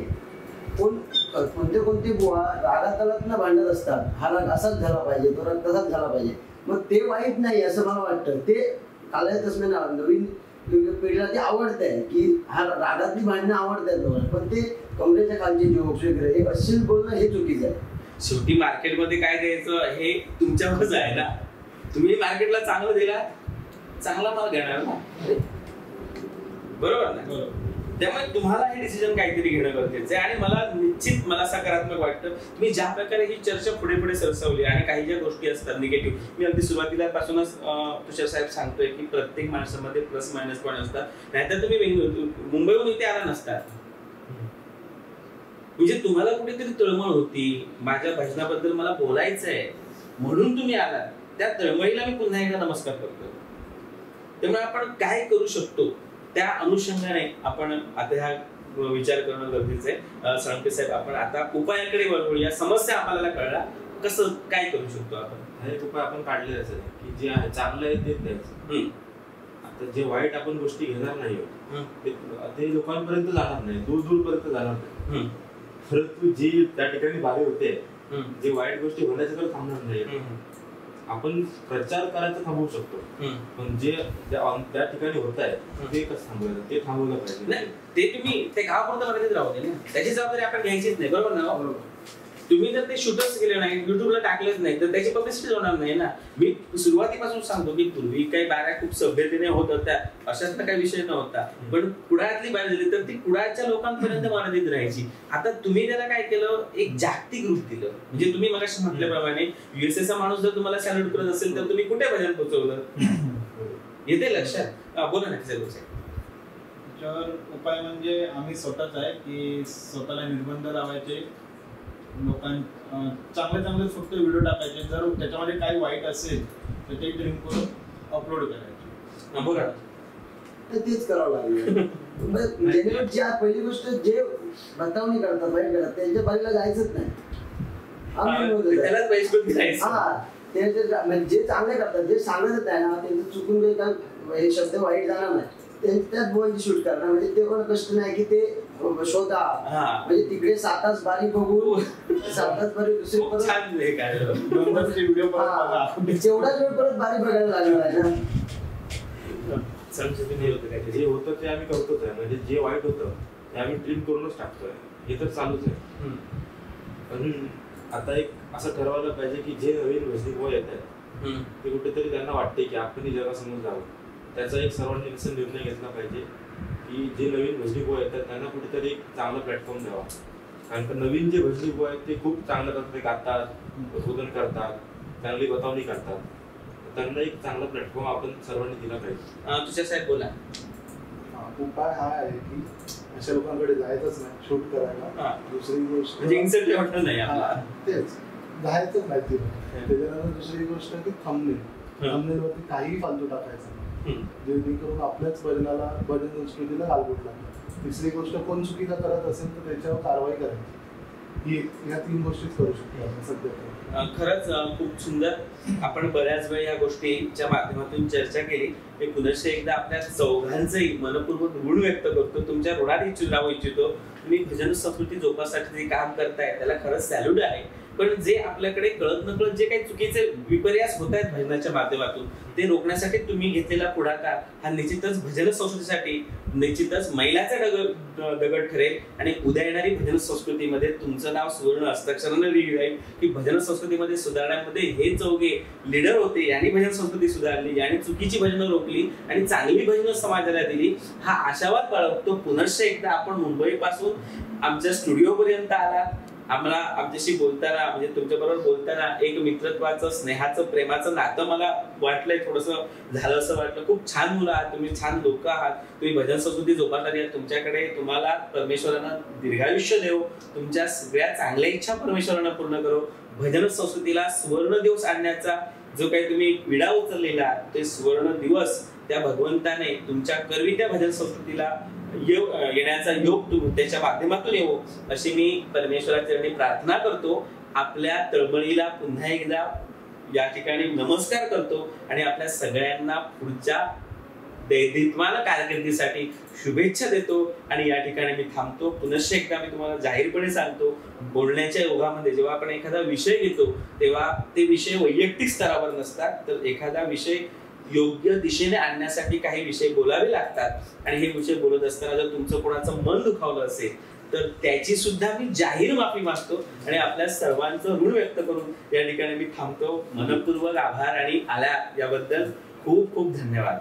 कोणते बुवा रागात ना भांडत असतात, हा राग असाच झाला पाहिजे, तो राग तसाच झाला पाहिजे. मग ते वाईट नाही असं मला वाटतं. ते कालायतच नवीन पिढीला ते आवडत आहे की हा रागातली भांडणं आवडतात लोकांना, पण ते कमरेच्या खालचे जोक्स वगैरे हे अश्लील बोलणं हे चुकीचं आहे. शेवटी मार्केटमध्ये काय द्यायचं हे तुमच्यावरच आहे ना. तुम्ही मार्केटला चांगलं दिला, चांगला माल घेणार ना, बरोबर ना. त्यामुळे तुम्हाला हे डिसिजन काहीतरी घेणं गरजेचं आहे. आणि मला सकारात्मक वाटतं तुम्ही ज्या प्रकारे ही चर्चा पुढे पुढे सरसवली. आणि काही ज्या गोष्टी असतात निगेटिव्ह, मी अगदी सुरुवातीला पासूनच तुषार साहेब सांगतोय की प्रत्येक माणसामध्ये प्लस मायनस पॉईंट असतात, नाहीतर तुम्ही मुंबईहून इथे आला नसता. म्हणजे तुम्हाला कुठेतरी तळमळ होती, माझ्या भजनाबद्दल मला बोलायचं आहे म्हणून तुम्ही आलात. त्या तळमळीला मी पुन्हा एकदा नमस्कार करतो. त्यामुळे आपण काय करू शकतो त्या अनुषंगाने आपण आता हा विचार करणं गरजेचं आहे. साळुंखे साहेब, आपण आता उपायाकडे वळूया. समस्या आपल्याला कळला, कसं काय करू शकतो आपण? हा एक उपाय आपण काढले असेल की जे आहे चांगलं आहे तेच द्यायचं. आता जे वाईट आपण गोष्टी घेणार नाही ते लोकांपर्यंत जाणार नाही, दूर पर्यंत जाणार नाही. परंतु जी त्या ठिकाणी बारी होते, जे वाईट गोष्टी होण्याचं तर थांबणार नाही. आपण प्रचार करायचं थांबवू शकतो, पण जे त्या ठिकाणी होत आहे ते कसं थांबवायचं, ते थांबवलं पाहिजे. ते तुम्ही ते गावापर्यंत मर्यादित राहू दे ना, त्याची जबाबदारी आपण घ्यायचीच नाही, बरोबर ना. तुम्ही जर ते शूटच केले नाही, युट्यूबला टाकलेच नाही, तर त्याची पब्लिसिटी होणार नाही ना. मी सुरुवातीपासून सांगतो की पूर्वी काही बाऱ्या खूप सभ्यतेने होत होत्या, अशाच काही विषय नव्हता. पण कुडाळातली बारी झाली तर ती कुडाळच्या लोकांपर्यंत मर्यादित राहायची. आता तुम्ही त्याला काय केलं, एक जागतिक रूप दिलं. म्हणजे तुम्ही मगाशी म्हटल्याप्रमाणे युएसएचा माणूस जर तुम्हाला सॅल्यूट करत असेल तर तुम्ही कुठे भजन पोहोचवलं, येते लक्षात. बोला ना साहेब. त्याच्यावर उपाय म्हणजे आम्ही स्वतःच आहे की स्वतःला निर्बंध लावायचे, चांगले फक्त व्हिडिओ टाकायचे. जर त्याच्यामध्ये काही वाईट असेल तर ते ट्रिम करून अपलोड करायचे. बोला, तर तेच करावं लागेल. पहिली गोष्ट, जे बतावणी करतात वाईट करतात त्यांच्या बारीला जायचंच नाही. जे चांगले करतात, जे सांगत आहे ना, त्यांचं चुकून काही शब्द वाईट जाणार नाही, त्याच बुवांची शूट करणार. म्हणजे ते पण कष्ट नाही की ते शोधा, म्हणजे तिकडे 7 तास बारी बघू, 7 तास बारी दुसरी तेवढाच वेळ परत बारी बघायला लागणार आहे ना. जे होतं ते आम्ही करतोच आहे, म्हणजे जे वाईट होतं ते आम्ही ट्रिम करूनच टाकतोय, हे तर चालूच आहे. पण आता एक असं ठरवायला पाहिजे की जे नवीन भजनी बुवा येत आहेत ते कुठेतरी त्यांना वाटते की आपण जगासमोर जावं. त्याचा एक सर्वांनी निर्णय घेतला पाहिजे की जे नवीन भजनी बुवा येतात त्यांना कुठेतरी एक चांगला प्लॅटफॉर्म द्यावा. कारण का नवीन जे भजनी बुवा आहेत ते खूप चांगलं करतात, गातात, उद्बोधन करतात, चांगली बतावणी करतात. त्यांना एक चांगला प्लॅटफॉर्म आपण सर्वांनी दिला पाहिजे. तुझ्या साहेब बोला. उपाय हा आहे की अशा लोकांकडे जायचंच नाही शूट करायला. दुसरी गोष्ट म्हणजे इन्सेंटिव्ह वाटत नाही आपल्याला, तेच जायचंच नाही. त्याच्यानंतर दुसरी गोष्ट की थंबनेल थंबनेलवरती काहीही फालतू टाकायचं नाही, जेणेकरून आपल्याच भजन संस्कृतीला गालबोट लागतं. तिसरी गोष्ट, कोण चुकीचा करत असेल तर त्याच्यावर कारवाई करायची. या 3 गोष्टीच करू शकतो आपण सध्या. खरंच खूप सुंदर. आपण बऱ्याच वेळ या गोष्टीच्या माध्यमातून चर्चा केली. मी पुनश्च एकदा आपल्या चौघांचंही मनपूर्वक ऋण व्यक्त करतो, तुमच्या ऋणात राहू इच्छितो. तुम्ही भजन संस्कृती जोपासण्यासाठी जे काम करताय त्याला खरंच सॅल्यूट आहे. पण जे आपल्याकडे कळत नकळत जे काही चुकीचे विपर्यास होत आहेत भजनाच्या माध्यमातून, ते रोखण्यासाठी तुम्ही घेतलेला पुढाकार हा निश्चितच भजन संस्कृतीसाठी निश्चितच मैलाचा दगड ठरेल. आणि उद्या येणारी भजन संस्कृतीमध्ये तुमचं नाव सुवर्ण हस्ताक्षराने लिहिलं जाईल की भजन संस्कृतीमध्ये सुधारण्यामध्ये हे चौघे लीडर होते, यांनी भजन संस्कृती सुधारली, यांनी चुकीची भजनं रोखली आणि चांगली भजनं समाजाला दिली. हा आशावाद बाळगतो. पुनश्च एकदा आपण मुंबईपासून आमच्या स्टुडिओपर्यंत आला. आम्हाला आमच्याशी बोलताना म्हणजे तुमच्याबरोबर बोलताना एक मित्रत्वाचं, स्नेहाचं, प्रेमाचं नातं मला वाटलंय, थोडंसं झालं असं वाटलं. खूप छान मुलं आहात तुम्ही, छान लोक आहात तुम्ही, भजन संस्कृती जोपासणारी आहात. तुमच्याकडे तुम्हाला परमेश्वरानं दीर्घायुष्य देव, तुमच्या सगळ्या चांगल्या इच्छा परमेश्वरानं पूर्ण करो. भजन संस्कृतीला सुवर्ण दिवस आणण्याचा जो काही तुम्ही विडा उचललेला ते सुवर्ण दिवस त्या भगवंताने तुमच्या करवी त्या भजन संस्कृतीला येण्याचा योग त्याच्या माध्यमातून येवो अशी मी परमेश्वराचरणी प्रार्थना करतो. आपल्या तळमळीला पुन्हा एकदा या ठिकाणी नमस्कार करतो आणि आपल्या सगळ्यांना पुढच्या दैदित्यमान कारकिर्दीसाठी शुभेच्छा देतो. आणि या ठिकाणी मी थांबतो. पुनश्च एकदा मी तुम्हाला जाहीरपणे सांगतो, बोलण्याच्या योगामध्ये जेव्हा आपण एखादा विषय घेतो तेव्हा ते विषय वैयक्तिक स्तरावर नसतात, तर एखादा विषय योग्य दिशेने आणण्यासाठी काही विषय बोलावे लागतात. आणि हे विषय बोलत असताना जर तुमचं कोणाचं मन दुखावलं असेल तर त्याची सुद्धा मी जाहीर माफी मागतो आणि आपल्या सर्वांचं ऋण व्यक्त करून या ठिकाणी मी थांबतो. मनपूर्वक आभार आणि आल्या याबद्दल खूप खूप धन्यवाद.